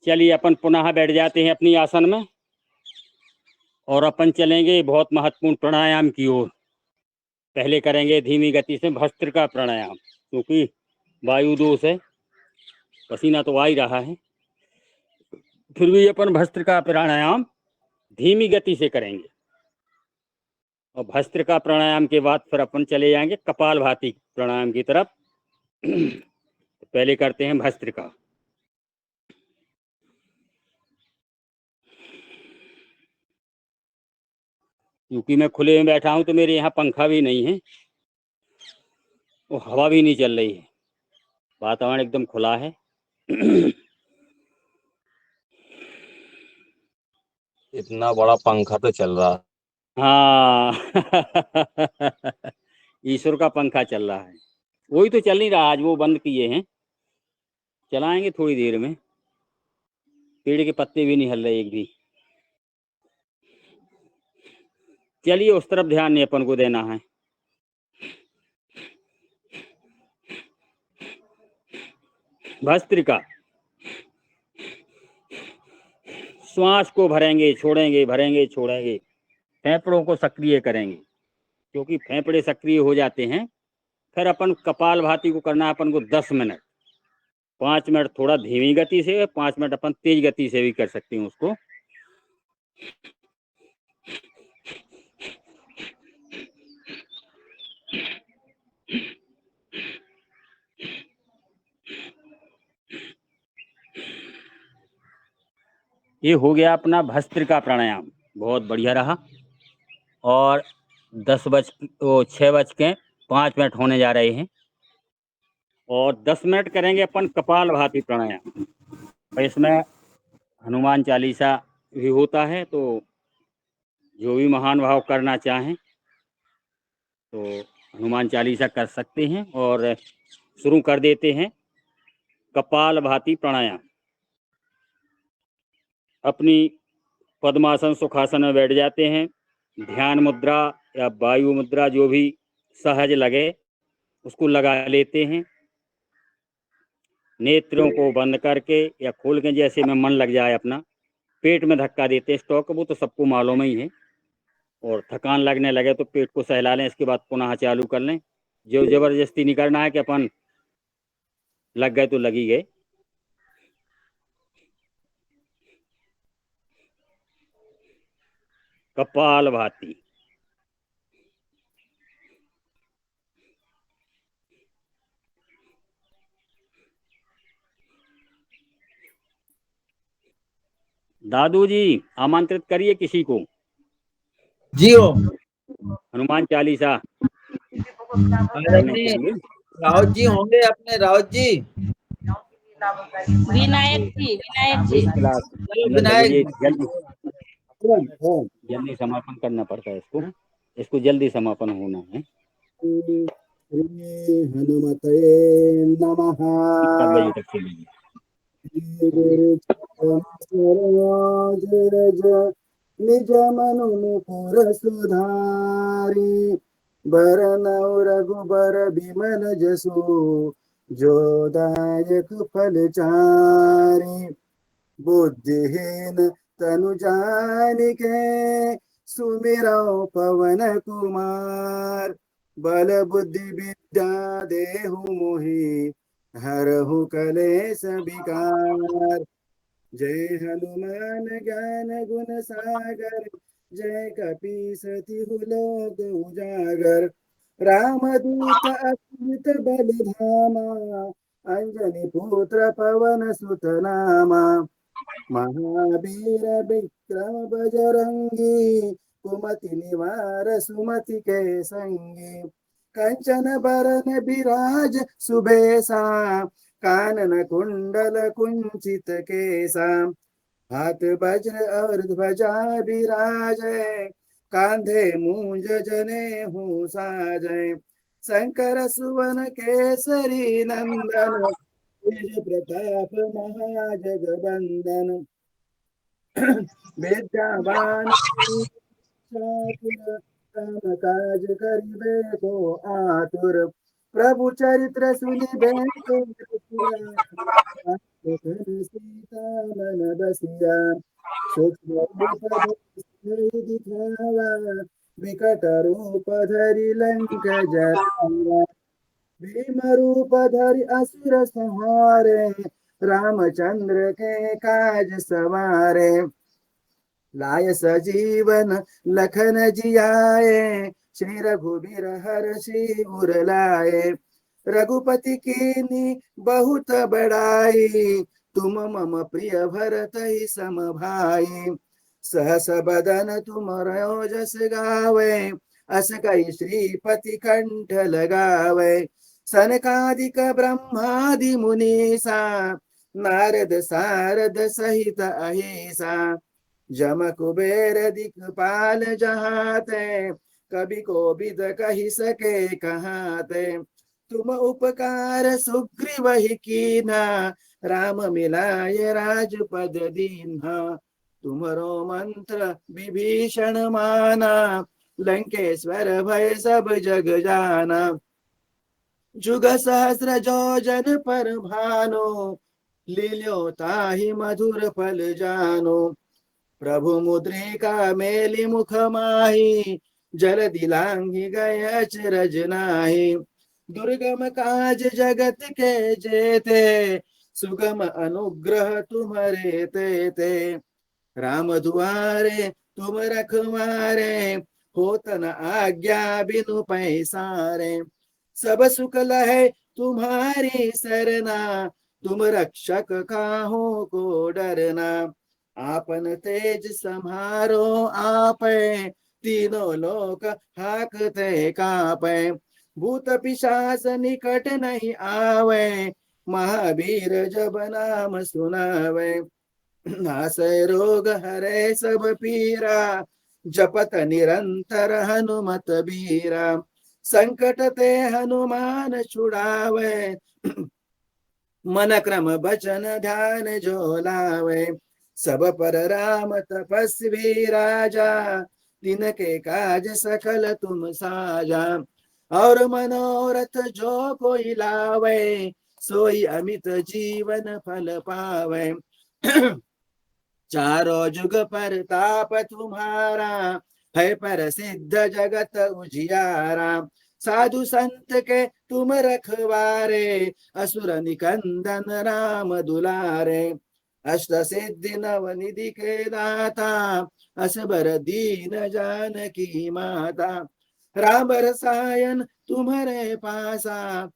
चलिए अपन पुनः बैठ जाते हैं अपनी आसन में, और अपन चलेंगे बहुत महत्वपूर्ण प्राणायाम की ओर। पहले करेंगे धीमी गति से भस्त्रिका प्राणायाम, क्योंकि वायु दोष है, पसीना तो आ ही रहा है, फिर भी अपन भस्त्रिका प्राणायाम धीमी गति से करेंगे। और भस्त्रिका प्राणायाम के बाद फिर अपन चले जाएंगे कपालभाति प्राणायाम की तरफ। पहले करते हैं भस्त्रिका। क्योंकि मैं खुले में बैठा हूं तो मेरे यहाँ पंखा भी नहीं है और हवा भी नहीं चल रही है, वातावरण एकदम खुला है। इतना बड़ा पंखा तो चल रहा है। हाँ। ईश्वर का पंखा चल रहा है, वही तो चल नहीं रहा, आज वो बंद किए हैं, चलाएंगे थोड़ी देर में। पेड़ के पत्ते भी नहीं हिल रहे एक भी। चलिए उस तरफ ध्यान नहीं अपन को देना है। भस्त्रिका, श्वास को भरेंगे छोड़ेंगे, भरेंगे छोड़ेंगे, फेफड़ों को सक्रिय करेंगे, क्योंकि फेफड़े सक्रिय हो जाते हैं। फिर अपन कपालभाति को करना है अपन को 10 मिनट, 5 मिनट थोड़ा धीमी गति से, 5 मिनट अपन तेज गति से भी कर सकते हैं उसको। ये हो गया अपना भस्त्रिका प्राणायाम, बहुत बढ़िया रहा। और 6:05 होने जा रहे हैं और 10 मिनट करेंगे अपन कपालभाति प्राणायाम। और इसमें हनुमान चालीसा भी होता है, तो जो भी महान भाव करना चाहें तो हनुमान चालीसा कर सकते हैं। और शुरू कर देते हैं कपालभाति प्राणायाम। अपनी पद्मासन सुखासन में बैठ जाते हैं। ध्यान मुद्रा या वायु मुद्रा जो भी सहज लगे उसको लगा लेते हैं। नेत्रों को बंद करके या खोल के, जैसे में मन लग जाए अपना। पेट में धक्का देते हैं स्टॉक, वो तो सबको मालूम ही है। और थकान लगने लगे तो पेट को सहला लें, इसके बाद पुनः चालू कर लें। जो जबरदस्ती नहीं करना है कि अपन लग गए तो लगी गए। कपालभाति। दादू जी आमंत्रित करिए किसी को। जी हो। हनुमान चालीसा करने के आदरणीय लिए। राउत जी होंगे अपने, राउत जी। विनायक जी एक क्लास चलो जल्दी विनायक जल्दी जी। जल्दी जल्दी समापन करना पड़ता है इसको। इसको जल्दी समापन होना है। श्री हनुमते नमः। 7 बजे तक चलेगी। श्री गुरु सरोज रज निज मनु मुकुर सुधारी। बरनउँ रघुबर बिमल जसु जो दायक फल चारि। बुद्धिहीन तनु जानिके सुमिरौ पवन कुमार। बल बुद्धि विद्या देहु मोहि हरहु कलेश विकार। जय हनुमान ज्ञान गुण सागर जय कपीसति लोक उजागर। रामदूत अतुलित बल धामा अंजनी पुत्र पवन सुत नामा। महावीर विक्रम बजरंगी कुमति निवार सुमति के संगी। कंचन बरन बिराज सुबेसा कानन कुंडल कुंचित केसा। हाथ वज्र और ध्वजा विराजय कांधे मूंज जनेऊ साजय। शंकर सुवन केसरी नंदन तेज प्रताप महाजगबंदन। विद्यावान काम काज करिबे को आतुर। प्रभु चरित्र सुनिबे को सीता मन बसिया। सूक्ष्म रूप धरि दिखावा विकट रूप धरि लंक जरावा। भीम रूप धरि असुर संहारे रामचंद्र के काज सवारे। लाय सजीवन लखन जियाए श्री रघुबीर हर्षि उर लाए। रघुपति कीन्ही बहुत बड़ाई तुम मम प्रिय भरतहि सम भाई। सहस बदन तुमरो जस गावे अस कहि श्रीपति कंठ लगावे। सनकादिक ब्रह्मादि मुनीसा नारद सारद सहित अहिसा। जम कुबेर दिखपाल जहाते कवि कोविद कहि सके कहाते। तुम उपकार सुग्रीवहि कीन्हा राम मिलाय राजपद दीन्हा। तुम्हरो मंत्र विभीषण माना लंकेश्वर भय सब जग जाना। जुग सहस्र जो जन पर भानो लील्यो ताहि मधुर फल जानो। प्रभु मुद्रिका मेली मुख माही, जल दिलांगी गए अचरज नाही। दुर्गम काज जगत के जेते, सुगम अनुग्रह तुम्हारे ते। राम दुआरे तुम रखवारे, होत न आज्ञा बिनु पैसारे। सब सुख लहे तुम्हारी सरना, तुम रक्षक काहू को डरना। आपन तेज सम्हारो आपे, तीनों लोक हाकते कापे। भूत पिशाच निकट नहीं आवे, महावीर जब नाम सुनावे। नासै रोग हरे सब पीरा, जपत निरंतर हनुमत बीरा। संकट ते हनुमान छुड़ावे, मन क्रम बचन ध्यान जो लावे। सब पर राम तपस्वी राजा, तिनके काज सकल तुम साजा। और मनोरथ जो कोई लावे, सोई अमित जीवन फल पावे। चारों जुग पर ताप तुम्हारा, है पर सिद्ध जगत उजियारा। साधु संत के तुम रखवारे, असुर निकंदन राम दुलारे। अष्ट सिद्धि नव निधि के दाता, असबर दीन जानकी माता। राम रसायन तुम्हारे पासा,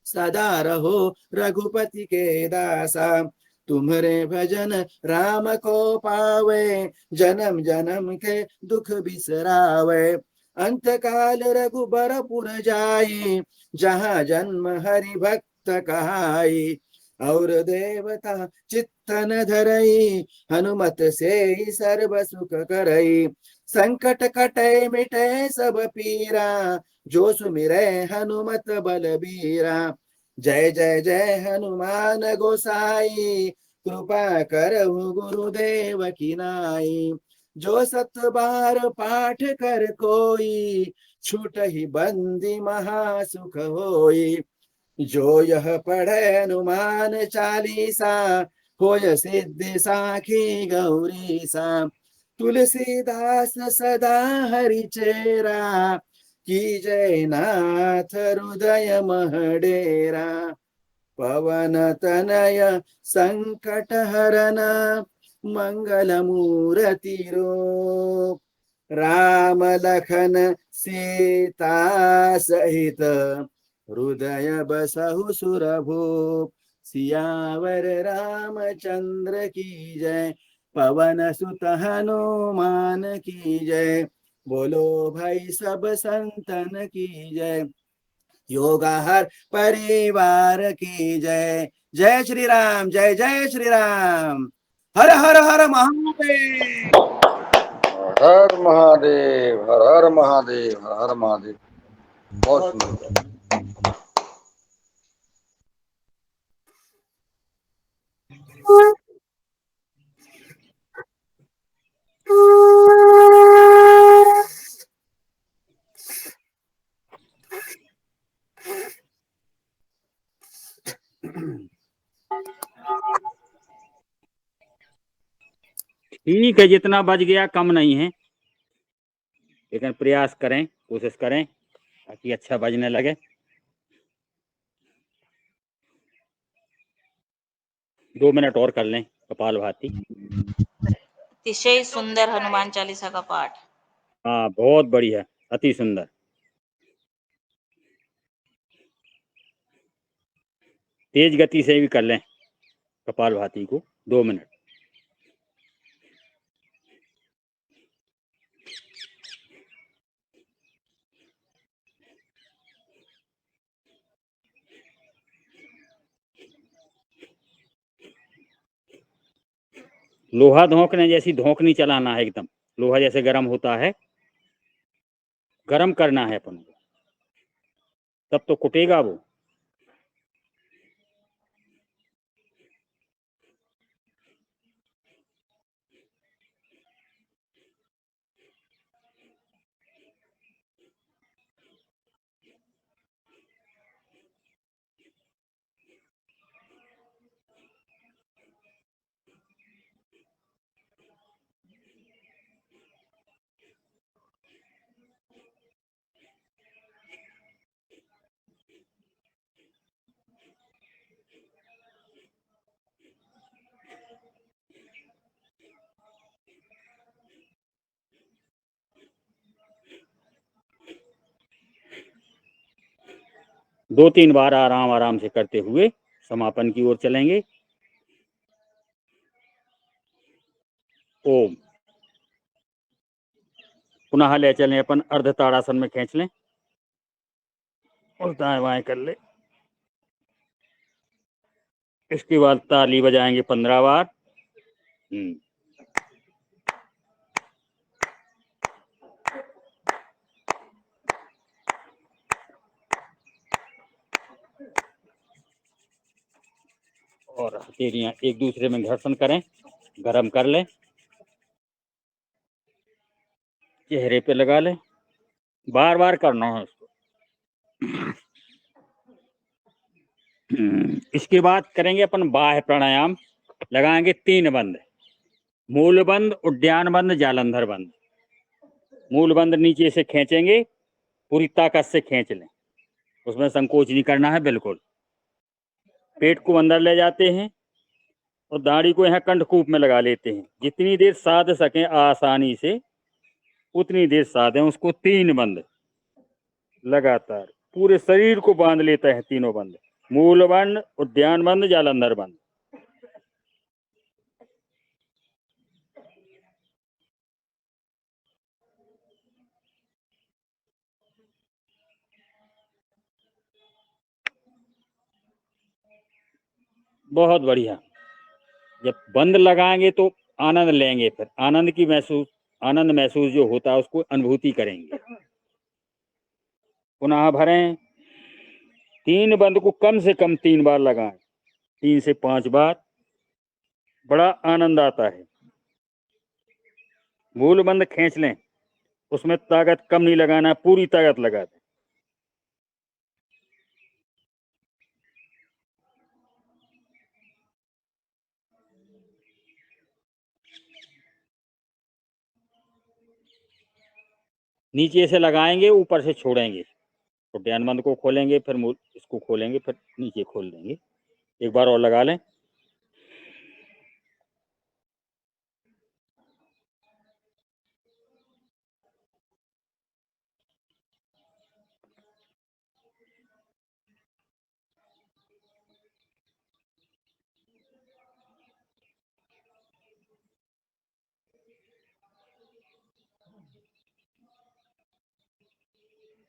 सदा रहो रघुपति के दासा। तुम्हारे भजन राम को पावे, जन्म जन्म के दुख बिसरावे। अंत काल रघुबरपुर जाई, जहाँ जन्म हरि भक्त कहाई। और देवता चित्तन धरई, हनुमत से ही सर्व सुख करई। संकट कटे मिटे सब पीरा, जो सुमिरै हनुमत बलबीरा। जय जय जय हनुमान गोसाई, कृपा करहु गुरुदेव की नाई। जो सत बार पाठ कर कोई, छूट ही बंदी महा सुख होई। जो यह पढ़े हनुमान चालीसा, होय सिद्धि साखी गौरी सा। तुलसीदास सदा हरि चेरा, की जय नाथ हृदय महडेरा। पवन तनय संकट हरन, मंगल मूर्ति रूप। राम लखन सीता सहित, हृदय बसहु सुरभूप। सियावर रामचंद्र की जय, पवन सुत हनुमान की जय। बोलो भाई सब संतन की जय, योगाहर परिवार की जय। जय श्री राम, जय जय श्री राम। हर हर हर महादेव। हर महादेव, हर हर महादेव, हर हर महादेव। बहुत सुंदर। ठीक है, जितना बच गया कम नहीं है, लेकिन प्रयास करें, कोशिश करें ताकि अच्छा बजने लगे। 2 मिनट और कर लें कपाल भाती। अतिशय सुंदर हनुमान चालीसा का पाठ। हाँ, बहुत बढ़िया, अति सुंदर। तेज गति से भी कर लें कपाल भाती को, 2 मिनट। लोहा धोंकने जैसी धोंकनी चलाना है, एकदम लोहा जैसे गर्म होता है, गर्म करना है अपन को, तब तो कुटेगा वो। 2-3 बार आराम आराम से करते हुए समापन की ओर चलेंगे। ओम। पुनः ले चलें अपन अर्ध ताड़ासन में, खींच लें और दाएं बाएं कर ले। इसके बाद ताली बजाएंगे 15 बार। और हथेलियां एक दूसरे में घर्षण करें, गरम कर लें, चेहरे पे लगा लें, बार बार करना है इसको। इसके बाद करेंगे अपन बाह्य प्राणायाम, लगाएंगे 3 बंद, मूल बंद, उद्यान बंद, जालंधर बंद। मूल बंद नीचे से खींचेंगे, पूरी ताकत से खींच लें, उसमें संकोच नहीं करना है बिल्कुल। पेट को अंदर ले जाते हैं और दाढ़ी को यहाँ कंठकूप में लगा लेते हैं। जितनी देर साध सकें आसानी से उतनी देर साधें उसको। 3 बंद लगातार पूरे शरीर को बांध लेते हैं, तीनों बंद, मूल बंद, उद्यान बंद, जालंधर बंद। बहुत बढ़िया। जब बंद लगाएंगे तो आनंद लेंगे, फिर आनंद महसूस जो होता है उसको अनुभूति करेंगे। पुनः भरें। 3 बंद को कम से कम 3 बार लगाएं, 3 से 5 बार, बड़ा आनंद आता है। मूल बंद खींच लें, उसमें ताकत कम नहीं लगाना, पूरी ताकत लगा दें। नीचे से लगाएंगे, ऊपर से छोड़ेंगे। उद्यान बंद को खोलेंगे, फिर इसको खोलेंगे, फिर नीचे खोल देंगे। एक बार और लगा लें।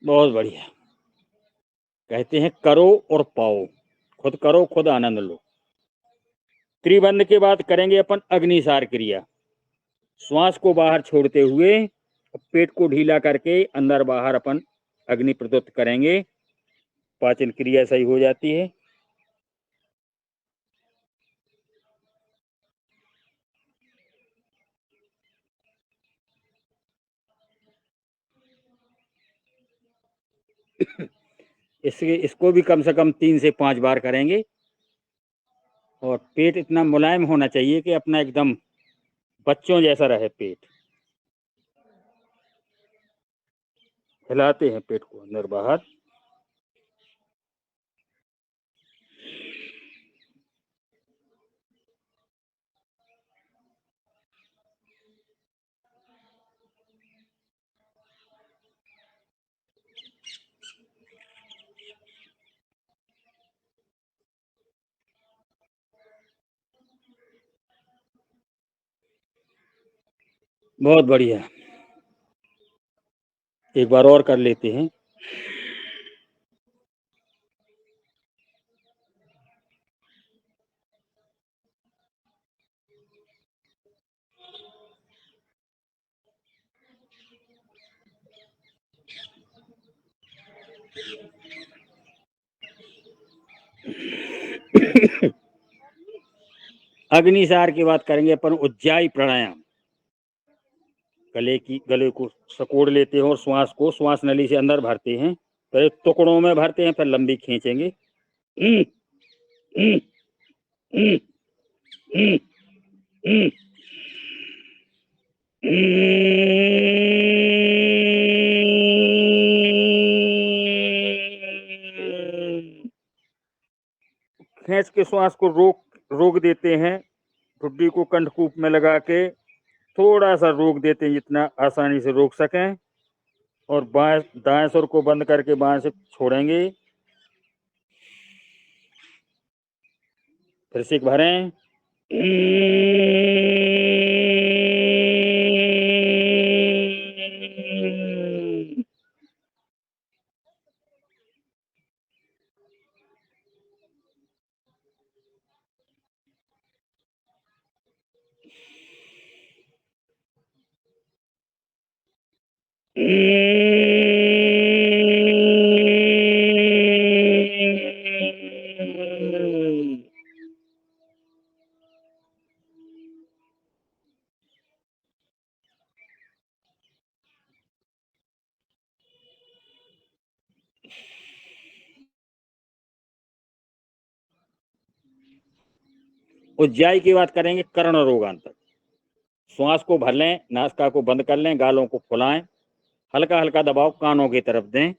बहुत बढ़िया। कहते हैं करो और पाओ, खुद करो खुद आनंद लो। त्रिबंध के बाद करेंगे अपन अग्निसार क्रिया। श्वास को बाहर छोड़ते हुए पेट को ढीला करके अंदर बाहर अपन अग्नि प्रदत्त करेंगे, पाचन क्रिया सही हो जाती है। इसको भी कम से कम 3 से 5 बार करेंगे। और पेट इतना मुलायम होना चाहिए कि अपना एकदम बच्चों जैसा रहे पेट। हिलाते हैं पेट को अंदर बाहर। बहुत बढ़िया। एक बार और कर लेते हैं। अग्निसार की बात करेंगे अपन उज्जाई प्राणायाम। गले को सकोड़ लेते हैं और श्वास नली से अंदर भरते हैं, फिर टुकड़ों में भरते हैं, फिर लंबी खींचेंगे। खींच के श्वास को रोक देते हैं, ठुड्डी को कंठकूप में लगा के थोड़ा सा रोक देते हैं, जितना आसानी से रोक सकें। और दाएं सुर को बंद करके बाएं से छोड़ेंगे फिर से भरें। उज्जाई की बात करेंगे कर्ण रोगांतक। श्वास को भर लें, नासिका को बंद कर लें, गालों को फुलाएं, हल्का हल्का दबाव कानों की तरफ दें।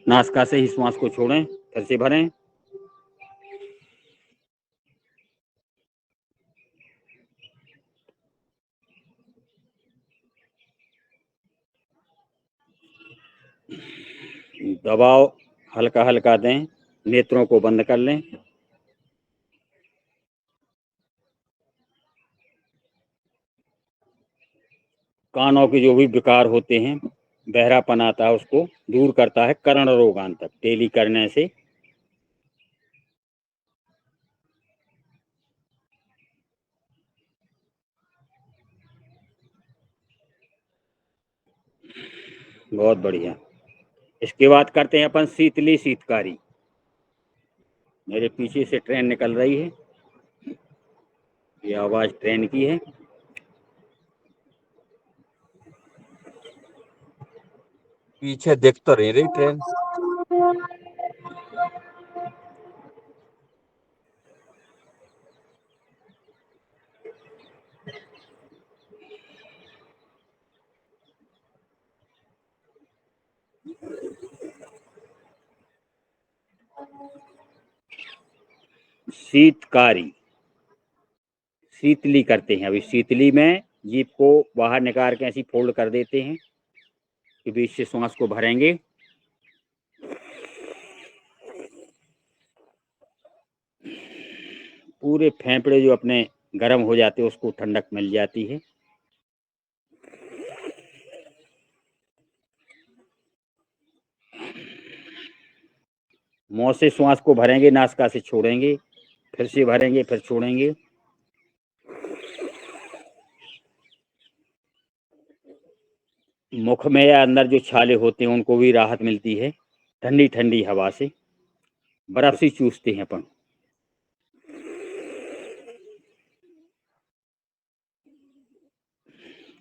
नासिका से ही श्वास को छोड़ें, फिर से भरें। दबाव हल्का हल्का दें, नेत्रों को बंद कर लें। कानों के जो भी विकार होते हैं, बहरापन आता है, उसको दूर करता है कर्ण रोगांतक डेली करने से। बहुत बढ़िया। इसके बाद करते हैं अपन शीतली शीतकारी। मेरे पीछे से ट्रेन निकल रही है, ये आवाज ट्रेन की है। पीछे देख तो रही ट्रेन। शीतकारी, शीतली करते हैं। अभी शीतली में जीभ को बाहर निकाल के ऐसी फोल्ड कर देते हैं कि बीच से श्वास को भरेंगे। पूरे फेफड़े जो अपने गर्म हो जाते हैं, उसको ठंडक मिल जाती है। मुंह से श्वास को भरेंगे, नासिका से छोड़ेंगे, फिर से भरेंगे, फिर छोड़ेंगे। मुख में या अंदर जो छाले होते हैं, उनको भी राहत मिलती है ठंडी ठंडी हवा से। बर्फ से चूसते हैं अपन।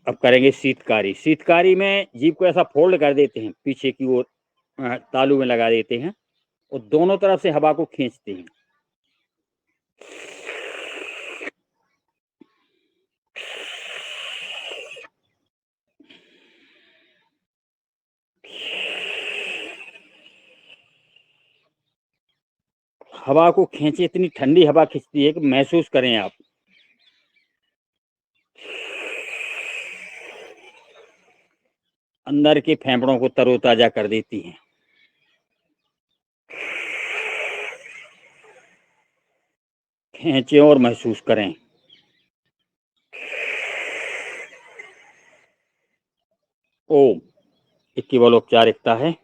अब करेंगे शीतकारी। शीतकारी में जीभ को ऐसा फोल्ड कर देते हैं, पीछे की ओर तालू में लगा देते हैं और दोनों तरफ से हवा को खींचते हैं। हवा को खींचे, इतनी ठंडी हवा खींचती है कि महसूस करें आप। अंदर के फेफड़ों को तरोताजा कर देती हैं। खींचे और महसूस करें। ओम। एक केवल औपचारिकता है।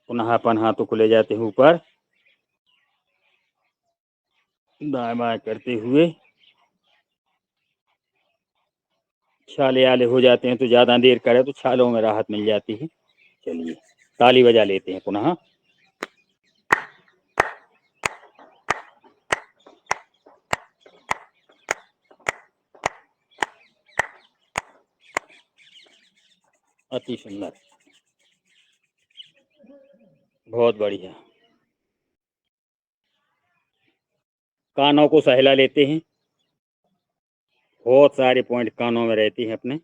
पुनः अपन हाथों को ले जाते हैं ऊपर, दाएं बाएं करते हुए। छाले आले हो जाते हैं तो ज्यादा देर करे तो छालों में राहत मिल जाती है। चलिए ताली बजा लेते हैं पुनः। अति सुंदर, बहुत बढ़िया। कानों को सहला लेते हैं। बहुत सारे पॉइंट कानों में रहते हैं अपने।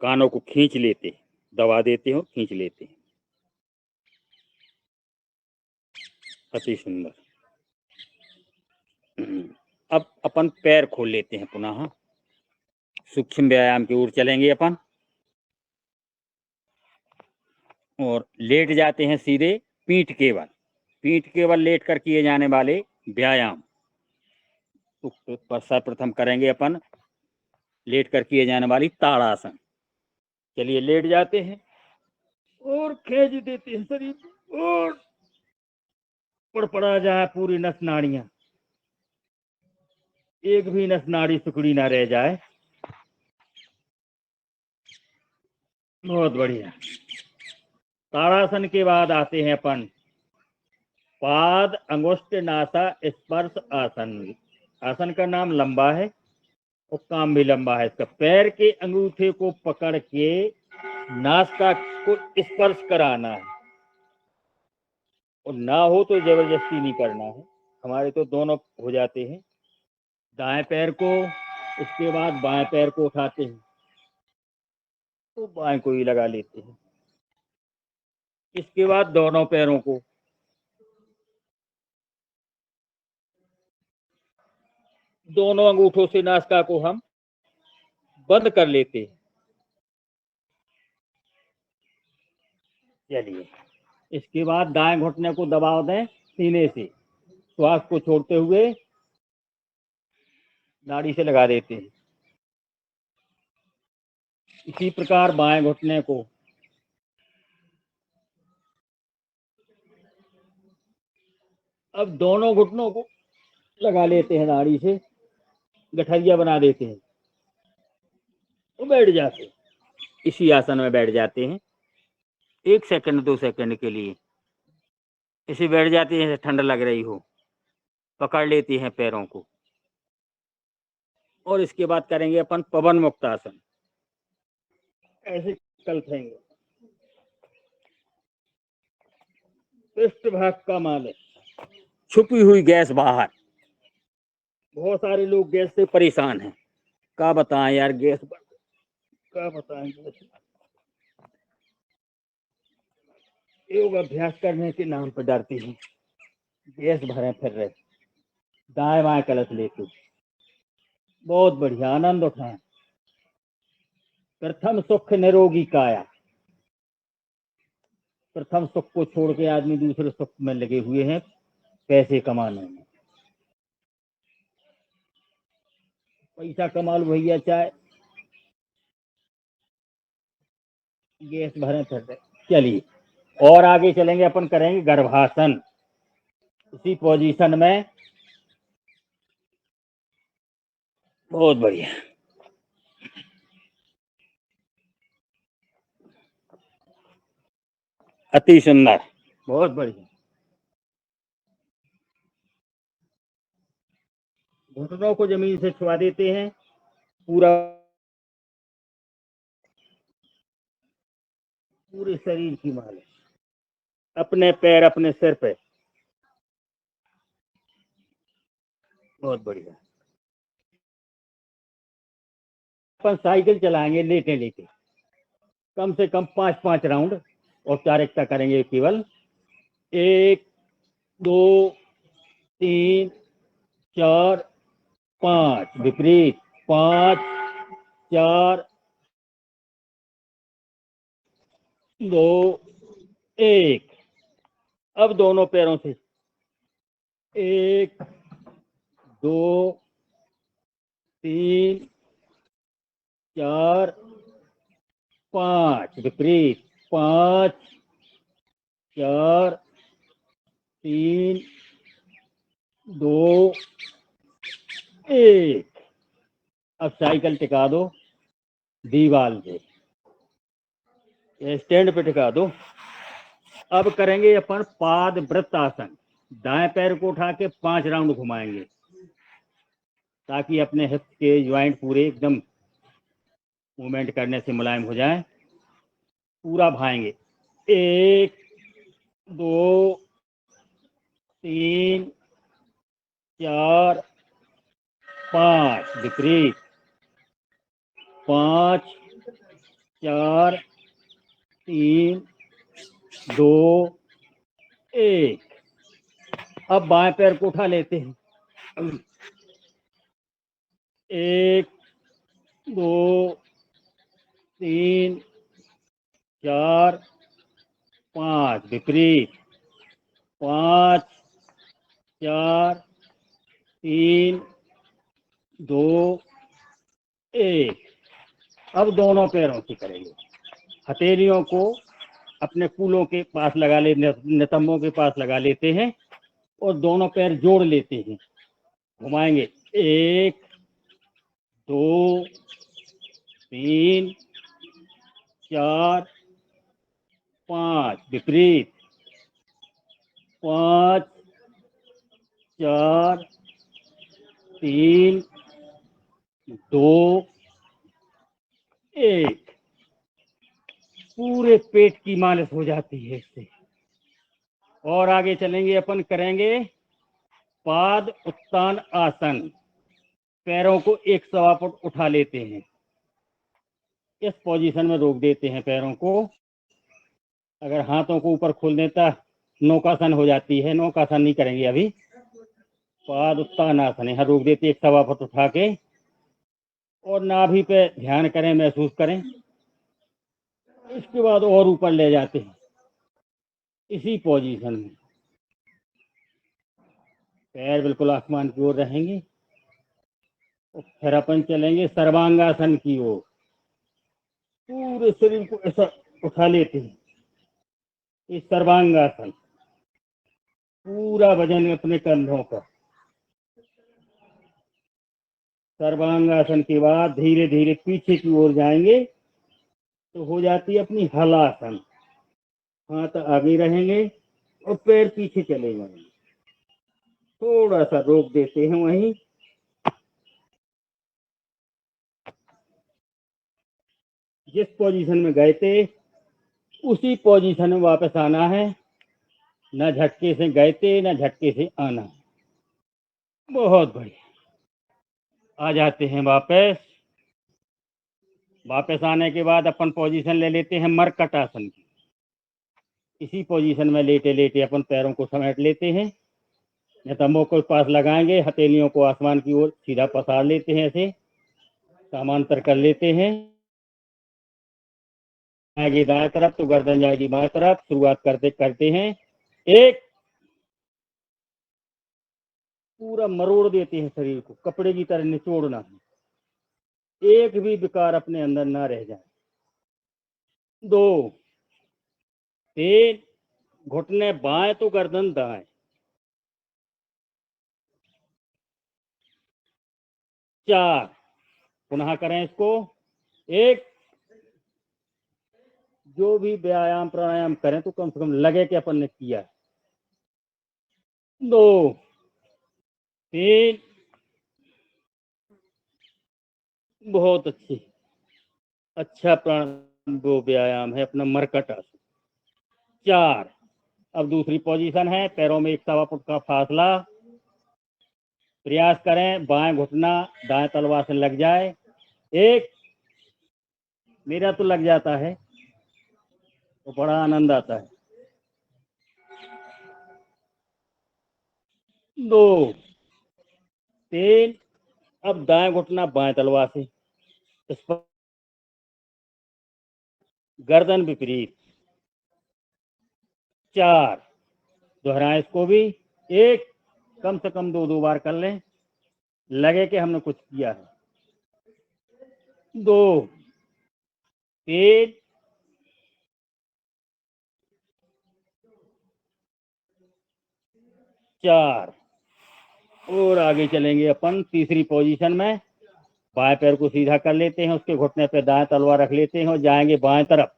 कानों को खींच लेते हैं, दबा देते हैं और खींच लेते हैं। अति सुंदर। अब अपन पैर खोल लेते हैं पुनः, सूक्ष्म व्यायाम की ओर चलेंगे अपन और लेट जाते हैं सीधे पीठ केवल लेट कर किए जाने वाले व्यायाम। तो सर्वप्रथम करेंगे अपन लेट कर किए जाने वाली ताड़ासन। चलिए लेट जाते हैं और खींच देते हैं शरीर और पड़पड़ा जाए पूरी नस नाड़ियां, एक भी नस नाड़ी सुकड़ी ना रह जाए। बहुत बढ़िया। ताड़ासन के बाद आते हैं अपन पाद अंगुष्ठ नासा स्पर्श आसन। आसन का नाम लंबा है और काम भी लंबा है इसका। पैर के अंगूठे को पकड़ के नासिका को स्पर्श कराना है और ना हो तो जबरदस्ती नहीं करना है। हमारे तो दोनों हो जाते हैं। दाएं पैर को, इसके बाद बाएं पैर को उठाते हैं तो बाएं को ही लगा लेते हैं। इसके बाद दोनों पैरों को दोनों अंगूठों से नासिका को हम बंद कर लेते हैं। चलिए इसके बाद दाएं घुटने को दबा दें सीने से, श्वास को छोड़ते हुए नाड़ी से लगा देते हैं। इसी प्रकार बाएं घुटने को अब दोनों घुटनों को लगा लेते हैं, नाड़ी से गठरिया बना देते हैं तो बैठ जाते हैं। इसी आसन में बैठ जाते हैं 1 सेकंड 2 सेकंड के लिए। इसे बैठ जाते हैं, ठंड लग रही हो, पकड़ लेते हैं पैरों को और इसके बाद करेंगे अपन पवन मुक्त आसन। ऐसे कलथेंगे, पृष्ठ भाग का मालिश, छुपी हुई गैस बाहर। बहुत सारे लोग गैस से परेशान हैं, क्या बताएं यार, गैस क्या बताएं। योग अभ्यास करने के नाम पर डरती हैं, गैस भरे फिर रहे। दाएं बाएं कलश लेते, बहुत बढ़िया, आनंद उठाएं। प्रथम सुख निरोगी काया। प्रथम सुख को छोड़ के आदमी दूसरे सुख में लगे हुए हैं, पैसे कमाने में। पैसा कमा लो भैया, चाहे गैस भरे फिर रहे। चलिए और आगे चलेंगे अपन, करेंगे गर्भासन। इसी पोजीशन में, बहुत बढ़िया। अति सुंदर, बहुत बढ़िया। घुटनों को जमीन से छुआ देते हैं, पूरे शरीर की मालिश, अपने पैर अपने सिर पे। बहुत बढ़िया। अपन साइकिल चलाएंगे लेटे लेटे, कम से कम 5-5 राउंड औपचारिकता करेंगे केवल। 1 2 3 4 5, विपरीत 5 4 2 1। अब दोनों पैरों से 1 2 3 4 5, विपरीत 5 4 3 2 1। अब साइकिल टिका दो दीवार पे, स्टैंड पे टिका दो। अब करेंगे अपन पाद वृत्त आसन। दाएं पैर को उठा के 5 राउंड घुमाएंगे ताकि अपने हिप के ज्वाइंट पूरे एकदम मूवमेंट करने से मुलायम हो जाए। पूरा भाएंगे, 1 2 3 4 5, विपरीत 5 4 3 2 1। अब बाएं पैर को उठा लेते हैं 1 2 3 4 5 विपरीत 5 4 3 2 1। अब दोनों पैरों से करेंगे। हथेलियों को अपने कूलों के पास लगा ले, नितंबों के पास लगा लेते हैं और दोनों पैर जोड़ लेते हैं। घुमाएंगे 1 2 3 4 5 विपरीत 5 4 3 2 1। पूरे पेट की मालिश हो जाती है इससे। और आगे चलेंगे, अपन करेंगे पाद उत्तान आसन। पैरों को 1 सवा फुट उठा लेते हैं, इस पोजीशन में रोक देते हैं पैरों को। अगर हाथों को ऊपर खोल देता नौकासन हो जाती है। नौकासन नहीं करेंगे अभी। पाद उत्तान आसन यहाँ रोक देते 1 सवा फुट उठा के, और नाभि पे ध्यान करें, महसूस करें। इसके बाद और ऊपर ले जाते हैं इसी पोजीशन में। पैर बिल्कुल आसमान की ओर रहेंगे और फिर अपन चलेंगे सर्वांगासन की ओर। पूरे शरीर को ऐसा उठा लेते हैं, इस सर्वांगासन। पूरा वजन अपने कंधों पर। सर्वांगासन के बाद धीरे धीरे पीछे की ओर जाएंगे तो हो जाती है अपनी हलासन। हाथ आगे रहेंगे और पैर पीछे चले जाएंगे। थोड़ा सा रोक देते हैं वहीं। जिस पोजीशन में गए थे उसी पोजीशन में वापस आना है। न झटके से गए थे न झटके से आना है। बहुत बढ़िया। आ जाते हैं वापस। वापस आने के बाद अपन पोजीशन ले लेते हैं मरकट आसन की। इसी पोजीशन में लेटे लेटे अपन पैरों को समेट लेते हैं। नितंबों को पास लगाएंगे, हथेलियों को आसमान की ओर सीधा पसार लेते हैं, ऐसे समांतर कर लेते हैं। आगे दाएं तरफ तो गर्दन जाएगी बाएं तरफ। शुरुआत करते करते हैं 1। पूरा मरोड़ देते हैं शरीर को, कपड़े की तरह निचोड़ना है। एक भी विकार अपने अंदर ना रह जाए। 2 3 घुटने बाएं तो गर्दन दाएं। 4 पुनः करें इसको। 1 जो भी व्यायाम प्राणायाम करें तो कम से कम लगे कि अपन ने किया है। 2 3 बहुत अच्छा वो व्यायाम है अपना मरकट आसन। 4 अब दूसरी पोजीशन है, पैरों में 1 सवा फुट का फासला। प्रयास करें बाएं घुटना दाएं तलवा से लग जाए। 1 मेरा तो लग जाता है तो बड़ा आनंद आता है। 2 3 अब दाएं घुटना बाएं तलवा से, इस पर गर्दन विपरीत। 4 दोहराएं इसको भी। 1 कम से कम 2 बार कर लें, लगे कि हमने कुछ किया है। 2 3 4 और आगे चलेंगे अपन तीसरी पोजीशन में। बाएं पैर को सीधा कर लेते हैं, उसके घुटने पे दाएं तलवा रख लेते हैं और जाएंगे बाएं तरफ।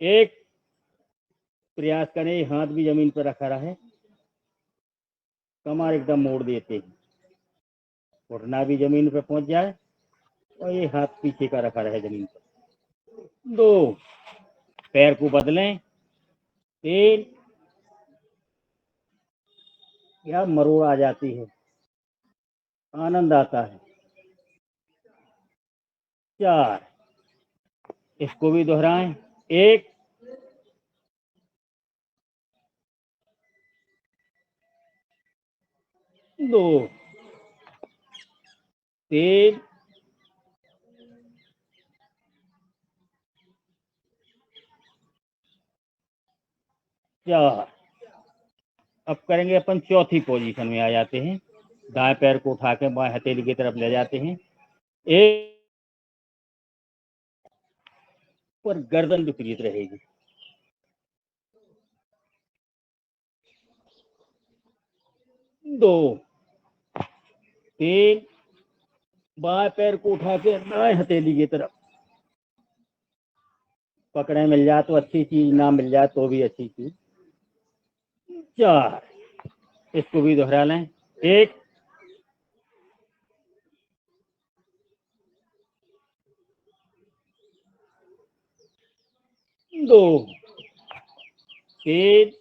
1 प्रयास करें हाथ भी जमीन पर रखा रहे, कमर एकदम मोड़ देते हैं, घुटना भी जमीन पे पहुंच जाए और ये हाथ पीछे का रखा रहे जमीन पर। 2 पैर को बदलें। 3 या मरोड़ आ जाती है, आनंद आता है। 4 इसको भी दोहराएं। 1 2 2 3 4। अब करेंगे अपन चौथी पोजीशन में आ जाते हैं। दाएं पैर को उठा के बाएं हथेली की तरफ ले जाते हैं। एक पर गर्दन विपरीत रहेगी। 2 3 बाएं पैर को उठा के दाएं हथेली की तरफ। पकड़े मिल जाए तो अच्छी चीज, ना मिल जाए तो भी अच्छी चीज। 4 इसको भी दोहरा लें। 1 2 3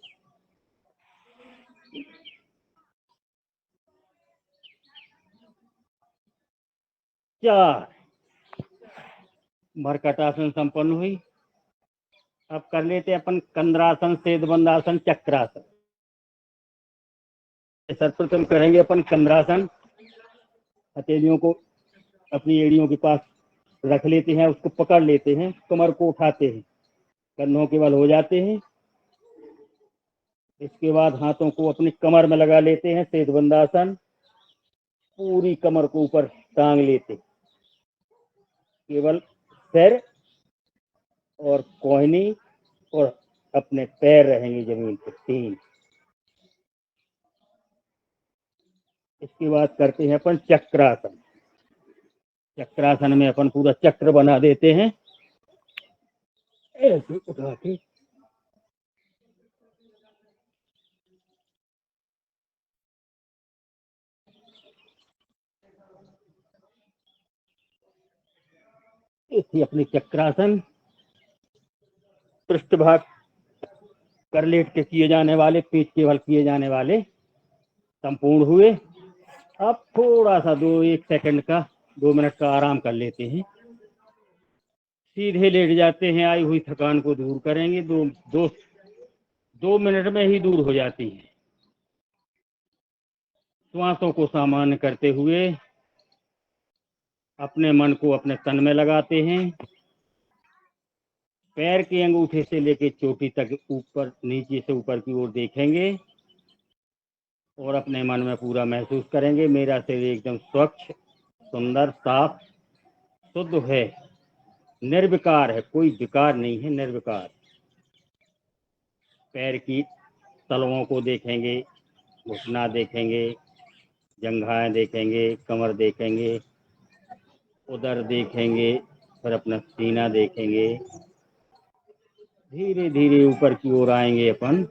4। भरकटासन संपन्न हुई। अब कर लेते हैं अपन कंद्रासन, सेतबंधासन, चक्रासन। सर्वप्रथम करेंगे अपन कंद्रासन। हथेलियों को अपनी एड़ियों के पास रख लेते हैं, उसको पकड़ लेते हैं, कमर को उठाते हैं, कंधों के बल हो जाते हैं। इसके बाद हाथों को अपनी कमर में लगा लेते हैं, सेतबंधासन। पूरी कमर को ऊपर टांग लेते, केवल सिर और कोहनी और अपने पैर रहेंगे जमीन पर। 3। इसके बाद करते हैं अपन चक्रासन। चक्रासन में अपन पूरा चक्र बना देते हैं, ऐसे उठा के। इसी अपनी चक्रासन पृष्ठभाग कर लेट के किए जाने वाले, पीठ के बल किए जाने वाले संपूर्ण हुए। अब थोड़ा सा 1 सेकंड का, 2 मिनट का आराम कर लेते हैं। सीधे लेट जाते हैं, आई हुई थकान को दूर करेंगे। 2 मिनट में ही दूर हो जाती है। श्वासों को सामान्य करते हुए अपने मन को अपने तन में लगाते हैं। पैर के अंगूठे से लेकर चोटी तक ऊपर, नीचे से ऊपर की ओर देखेंगे और अपने मन में पूरा महसूस करेंगे, मेरा शरीर एकदम स्वच्छ, सुंदर, साफ, शुद्ध है, निर्विकार है, कोई विकार नहीं है, निर्विकार। पैर की तलवों को देखेंगे, घुटना देखेंगे, जंघाएं देखेंगे, कमर देखेंगे, उदर देखेंगे, फिर अपना सीना देखेंगे। धीरे धीरे ऊपर की ओर आएंगे अपन।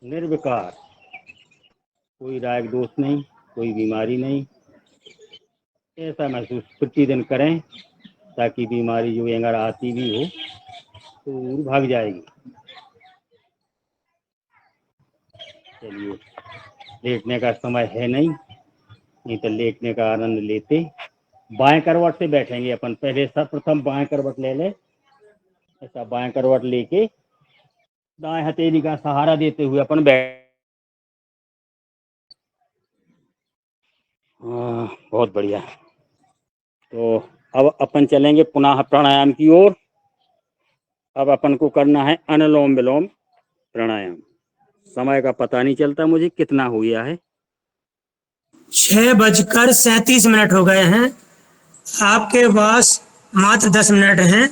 निर्विकार, कोई राग दोष नहीं, कोई बीमारी नहीं। ऐसा महसूस प्रतिदिन करें ताकि बीमारी जो अगर आती भी हो तो भाग जाएगी। चलिए, लेटने का समय है नहीं तो लेटने का आनंद लेते। बाएं करवट से बैठेंगे अपन। पहले सर्वप्रथम बाएं करवट ले ले। ऐसा बाएं करवट लेके दाएं हथेली का सहारा देते हुए अपन बैठ। बहुत बढ़िया। तो अब अपन चलेंगे पुनः प्राणायाम की ओर। अब अपन को करना है अनुलोम विलोम प्राणायाम। समय का पता नहीं चलता मुझे कितना हो गया है। 6:37 हो गए हैं। आपके पास मात्र 10 मिनट हैं।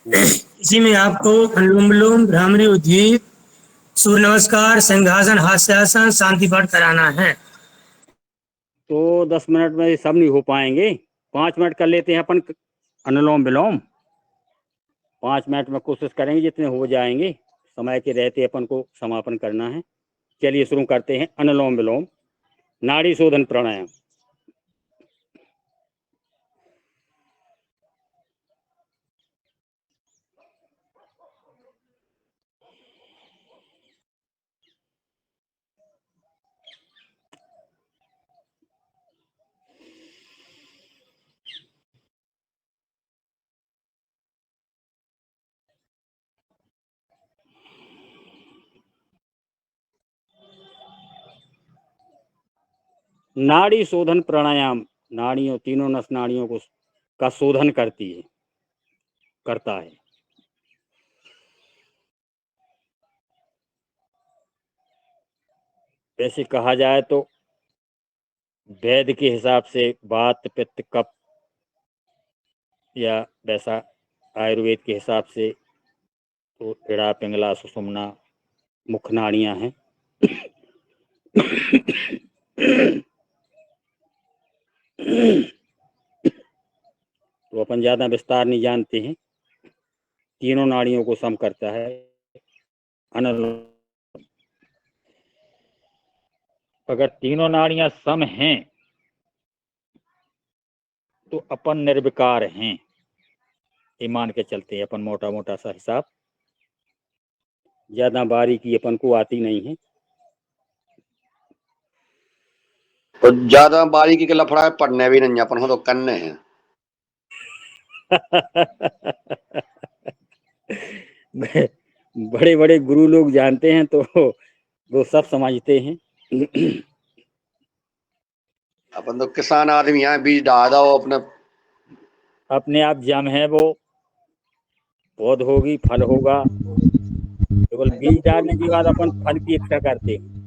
इसी में आपको अनुलोम विलोम, भ्रामरी उद्गीत, सूर्य नमस्कार, सिंहासन, हास्यासन, शांति पाठ कराना है। तो 10 मिनट में सब नहीं हो पाएंगे। 5 मिनट कर लेते हैं अपन अनुलोम विलोम। 5 मिनट में कोशिश करेंगे जितने हो जाएंगे। समय के रहते अपन को समापन करना है। चलिए शुरू करते हैं अनुलोम विलोम नाड़ी शोधन प्राणायाम। नाड़ी शोधन प्राणायाम, नाड़ियों, तीनों नस नाड़ियों को का शोधन करता है। वैसे कहा जाए तो वैद्य के हिसाब से वात, पित्त, कफ, या वैसा आयुर्वेद के हिसाब से तो इड़ा, पिंगला, सुषुम्ना मुख्य नाड़ियां हैं। तो अपन ज्यादा विस्तार नहीं जानते हैं। तीनों नाड़ियों को सम करता है अनुलोम। अगर तीनों नाड़ियां सम हैं तो अपन निर्विकार हैं, ये मान के चलते हैं अपन। मोटा मोटा सा हिसाब, ज्यादा बारीकी अपन को आती नहीं है। तो ज्यादा बारीकी के लफड़ा है, पढ़ने भी नहीं अपन हो तो करने हैं। बड़े बड़े गुरु लोग जानते हैं तो वो सब समझते हैं। अपन तो किसान आदमी हैं, बीज डाल दो अपने आप जम है, वो पौध होगी, फल होगा। केवल बीज डालने के बाद अपन फल की इच्छा करते हैं।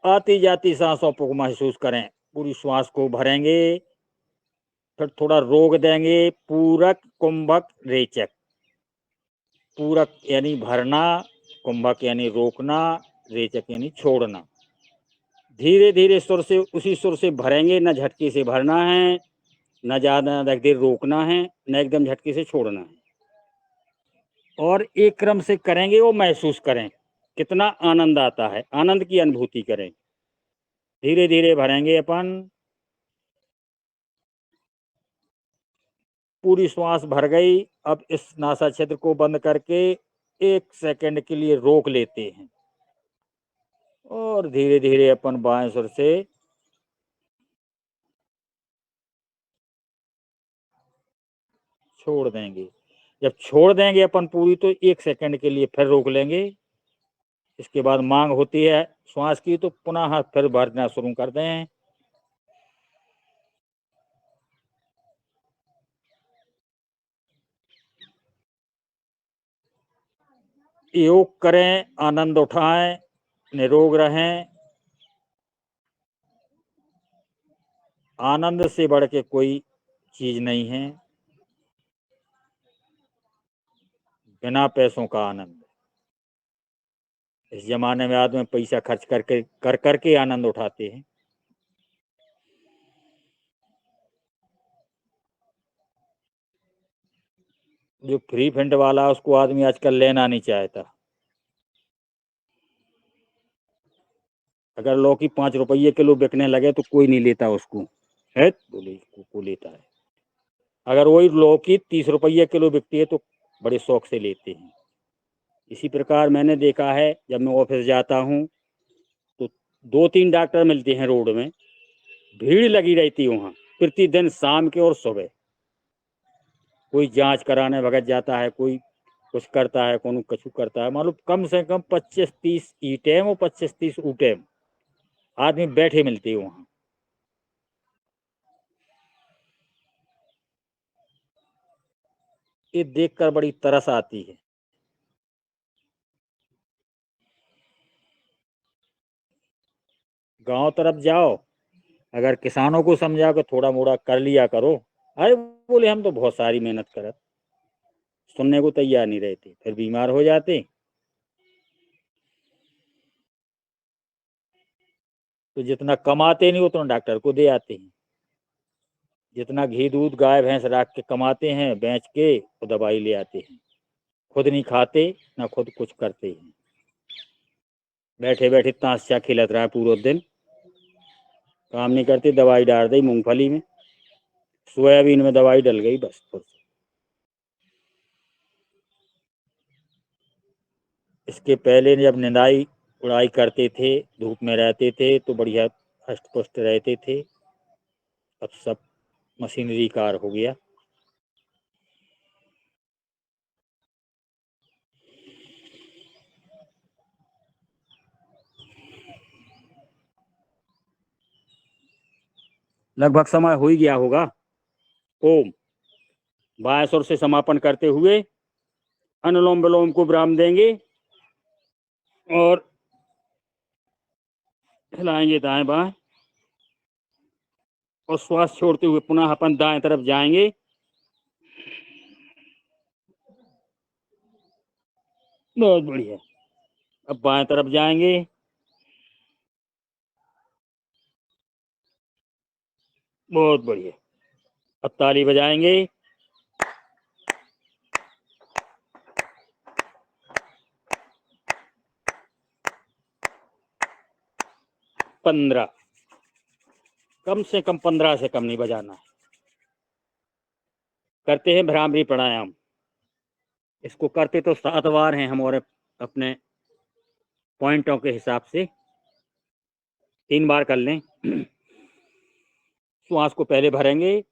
आती जाती सांसों को महसूस करें, पूरी श्वास को भरेंगे, फिर थोड़ा रोक देंगे। पूरक, कुंभक, रेचक। पूरक यानी भरना, कुंभक यानी रोकना, रेचक यानी छोड़ना। धीरे धीरे सुर से, उसी सुर से भरेंगे, न झटके से भरना है, न ज्यादा देर रोकना है, न एकदम झटके से छोड़ना है। और एक क्रम से करेंगे, वो महसूस करें कितना आनंद आता है, आनंद की अनुभूति करें। धीरे धीरे भरेंगे अपन, पूरी श्वास भर गई। अब इस नासा क्षेत्र को बंद करके 1 सेकंड के लिए रोक लेते हैं और धीरे धीरे अपन बाएं सुर से छोड़ देंगे। जब छोड़ देंगे अपन पूरी, तो 1 सेकंड के लिए फिर रोक लेंगे। इसके बाद मांग होती है श्वास की, तो पुनः फिर भरना शुरू कर दें। योग करें, आनंद उठाएं, निरोग रहें। आनंद से बढ़ के कोई चीज नहीं है, बिना पैसों का आनंद। इस जमाने में आदमी पैसा खर्च करके आनंद उठाते हैं। जो फ्री फंड वाला है, उसको आदमी आजकल लेना नहीं चाहता। अगर लौकी 5 रुपये किलो बिकने लगे तो कोई नहीं लेता उसको, है बोले को लेता है। अगर वही लौकी 30 रुपये किलो बिकती है तो बड़े शौक से लेते हैं। इसी प्रकार मैंने देखा है, जब मैं ऑफिस जाता हूँ तो 2-3 डॉक्टर मिलते हैं रोड में, भीड़ लगी रहती है वहाँ प्रतिदिन, शाम के और सुबह। कोई जांच कराने भगत जाता है, कोई कुछ करता है, कौन कछु करता है। मालूम कम से कम 25-30 ई टाइम और 25-30 ऊ टाइम आदमी बैठे मिलते हैं वहाँ। ये देखकर बड़ी तरस आती है। गांव तरफ जाओ, अगर किसानों को समझाओ कि थोड़ा मोड़ा कर लिया करो, अरे बोले हम तो बहुत सारी मेहनत करत, सुनने को तैयार नहीं रहते, फिर बीमार हो जाते। तो जितना कमाते नहीं उतना डॉक्टर को दे आते हैं। जितना घी दूध गाय भैंस रख के कमाते हैं, बेच के वो दवाई ले आते हैं। खुद नहीं खाते, ना खुद कुछ करते हैं। बैठे बैठे ताशा खिलत रहा है पूरा दिन, काम नहीं करते। दवाई डाल दी मूंगफली में, सोयाबीन में दवाई डल गई, बस खुद से। इसके पहले जब निंदाई उड़ाई करते थे, धूप में रहते थे तो बढ़िया हष्ट पुष्ट रहते थे। अब सब मशीनरी कार हो गया। लगभग समय हो ही गया होगा। ओम। बाएं सुर से समापन करते हुए अनुलोम विलोम को विराम देंगे और हिलाएंगे दाएं बाएं और श्वास छोड़ते हुए पुनः अपन दाएं तरफ जाएंगे। बहुत बढ़िया। अब बाएं तरफ जाएंगे। बहुत बढ़िया। अब ताली बजाएंगे। पंद्रह, कम से कम 15 से कम नहीं बजाना है। करते हैं भ्रामरी प्राणायाम। इसको करते तो 7 बार हैं हम, और अपने पॉइंटों के हिसाब से 3 बार कर लें। श्वास को पहले भरेंगे।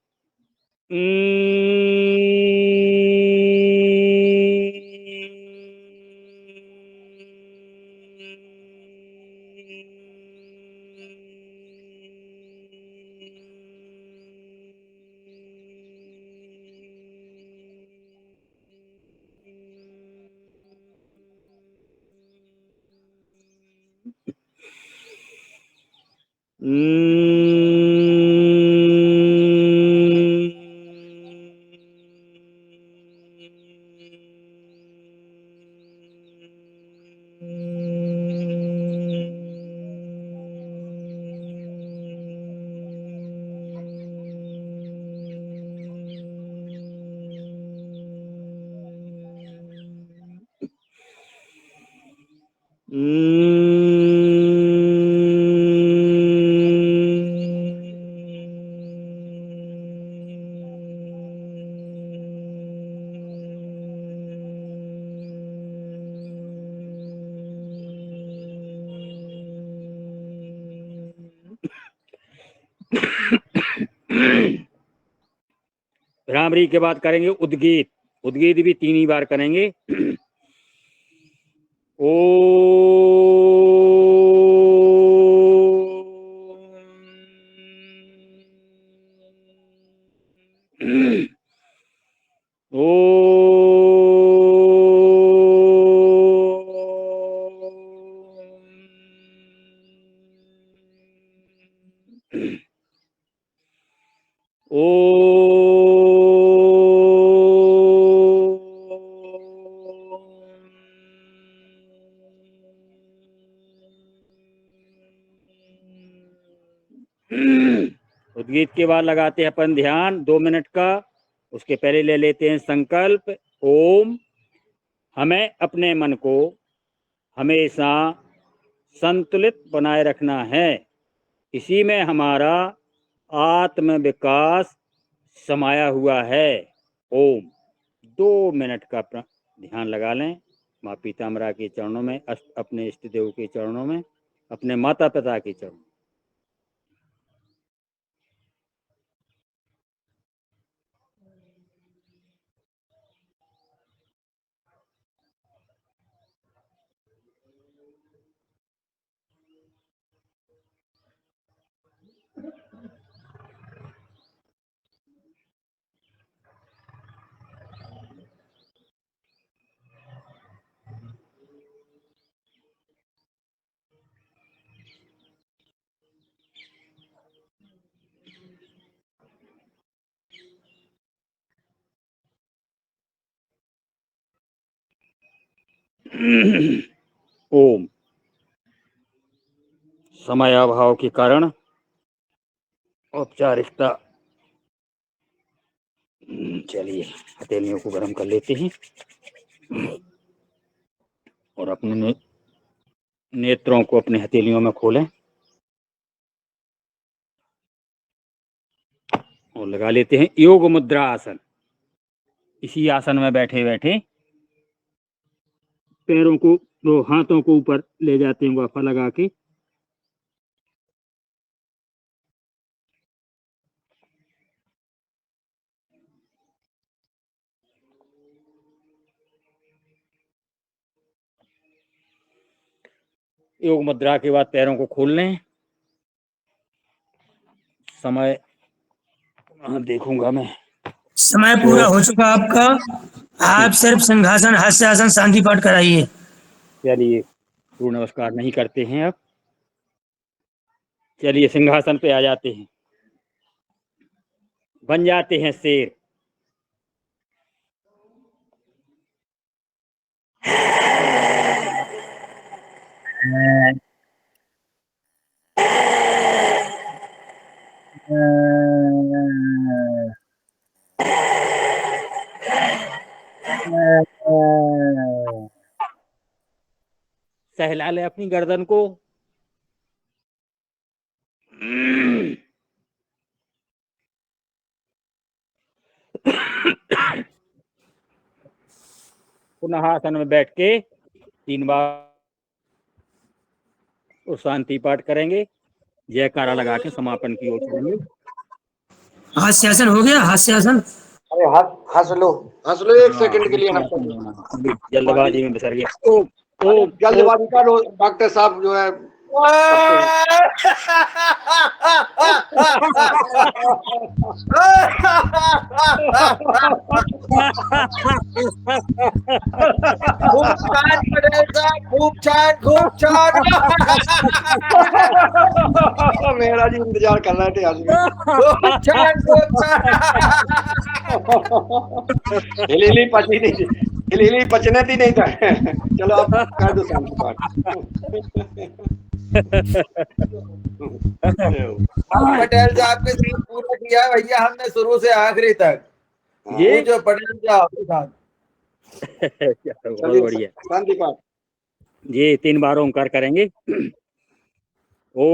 भ्रामरी के बाद करेंगे उद्गीत। उद्गीत भी 3 ही बार करेंगे। ओ उद्गीत के बाद लगाते हैं अपन ध्यान 2 मिनट का। उसके पहले ले लेते हैं संकल्प। ओम। हमें अपने मन को हमेशा संतुलित बनाए रखना है। इसी में हमारा आत्म विकास समाया हुआ है। ओम। 2 मिनट का ध्यान लगा लें। माँ पीताम्बरा के चरणों में, अपने इष्ट देव के चरणों में, अपने माता पिता के चरणों में। ओम। समय अभाव के कारण औपचारिकता, चलिए हथेलियों को गर्म कर लेते हैं और अपने नेत्रों को अपने हथेलियों में खोलें और लगा लेते हैं योग मुद्रा आसन। इसी आसन में बैठे बैठे पैरों को वो हाथों को ऊपर ले जाते हैं वफा लगा के। योग मुद्रा के बाद पैरों को खोल लें। समय देखूंगा मैं। समय पूरा हो चुका आपका। आप सिर्फ सिंहासन, हास्यासन, शांति पाठ कराइए। चलिए, सूर्य नमस्कार नहीं करते हैं अब। चलिए सिंहासन पे आ जाते हैं, बन जाते हैं शेर। सहला ले अपनी गर्दन को। पुनः आसन में बैठ के 3 बार उस शांति पाठ करेंगे। जयकारा लगा के समापन की ओर चलेंगे। हास्यासन हो गया, हास्यासन। अरे हंस लो 1 सेकंड के लिए हंस लो। जल्दबाजी में बिसर गया। ओ जल्दबाजी का डॉक्टर साहब जो है खूब छान पटेल साहब, खूब छान, खूब छान। मेरा जी इंतजार कर रहे थे आज खूब छान, खूब छान। हिली पची नहीं, हिली पचने थी नहीं था। चलो आप कर दो शांति पाठ। पटेल साहब के साथ पूरा किया भैया हमने शुरू से आखिरी तक। ये जो पटेल साहब के साथ। बहुत बढ़िया। शांति पाठ ये 3 बार ओंकार करेंगे। ओ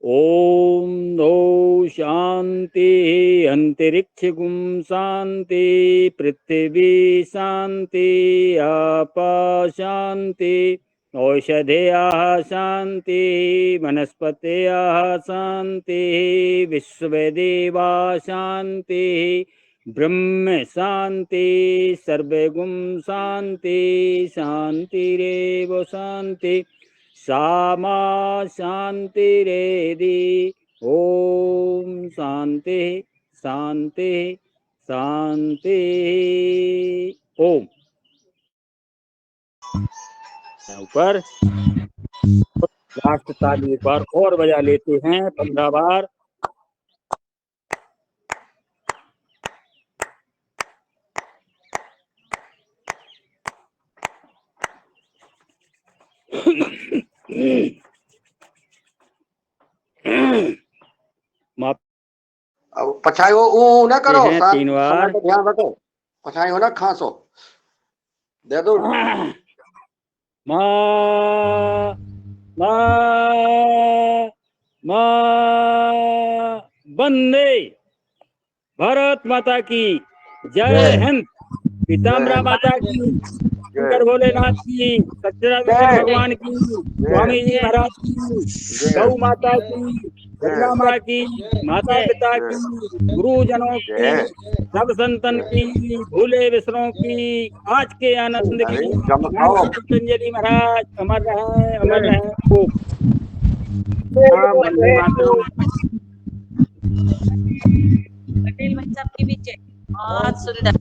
ओम नौ शांति अंतरिक्ष गुम शांति पृथ्वी शांति आपा शांति औषधेयाः शांति वनस्पतयः शांति विश्वदेवा शांति ब्रह्म शांति सर्वगुम शांति शांतिरेव शांति सामा शांतिरेधि। ओम शांति शांति शांति। ओम ऊपर लास्ट ताली एक बार और बजा लेते हैं 15 बार। माप अब पछाई हो ऊ ना करो, हैं 3 बार। समय का ध्यान रखो। पछाई हो ना खांसो, दे दो। मा मा मा वंदे भारत माता की जय हिंद। पीताम्बरा माता की, शंकर भोलेनाथ की, सच्चिदानंद भगवान की, स्वामी जी महाराज की, गौ माता की, गंगा माँ की, माता पिता की, गुरुजनों की, सब संतन की, भूले विसरों की, आज के आनंद की। पतंजलि महाराज अमर रहे, अमर रहे। ओम वंदे मातरम। पटेल भाई साहब के बीच बहुत सुंदर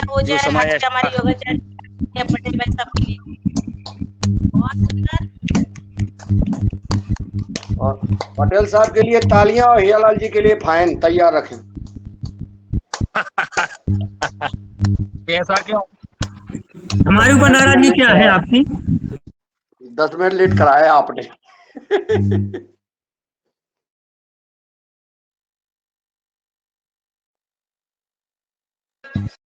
हो जाए। समय आज के हमारे योगाचार्य पटेल भाई साहब के लिए बहुत सुंदर। और पटेल साहब के लिए तालियां और हियालाल जी के लिए फाइन तैयार रखें। ऐसा क्यों? हमारे ऊपर नाराजगी क्या है आपकी? 10 मिनट लेट कराया आपने। है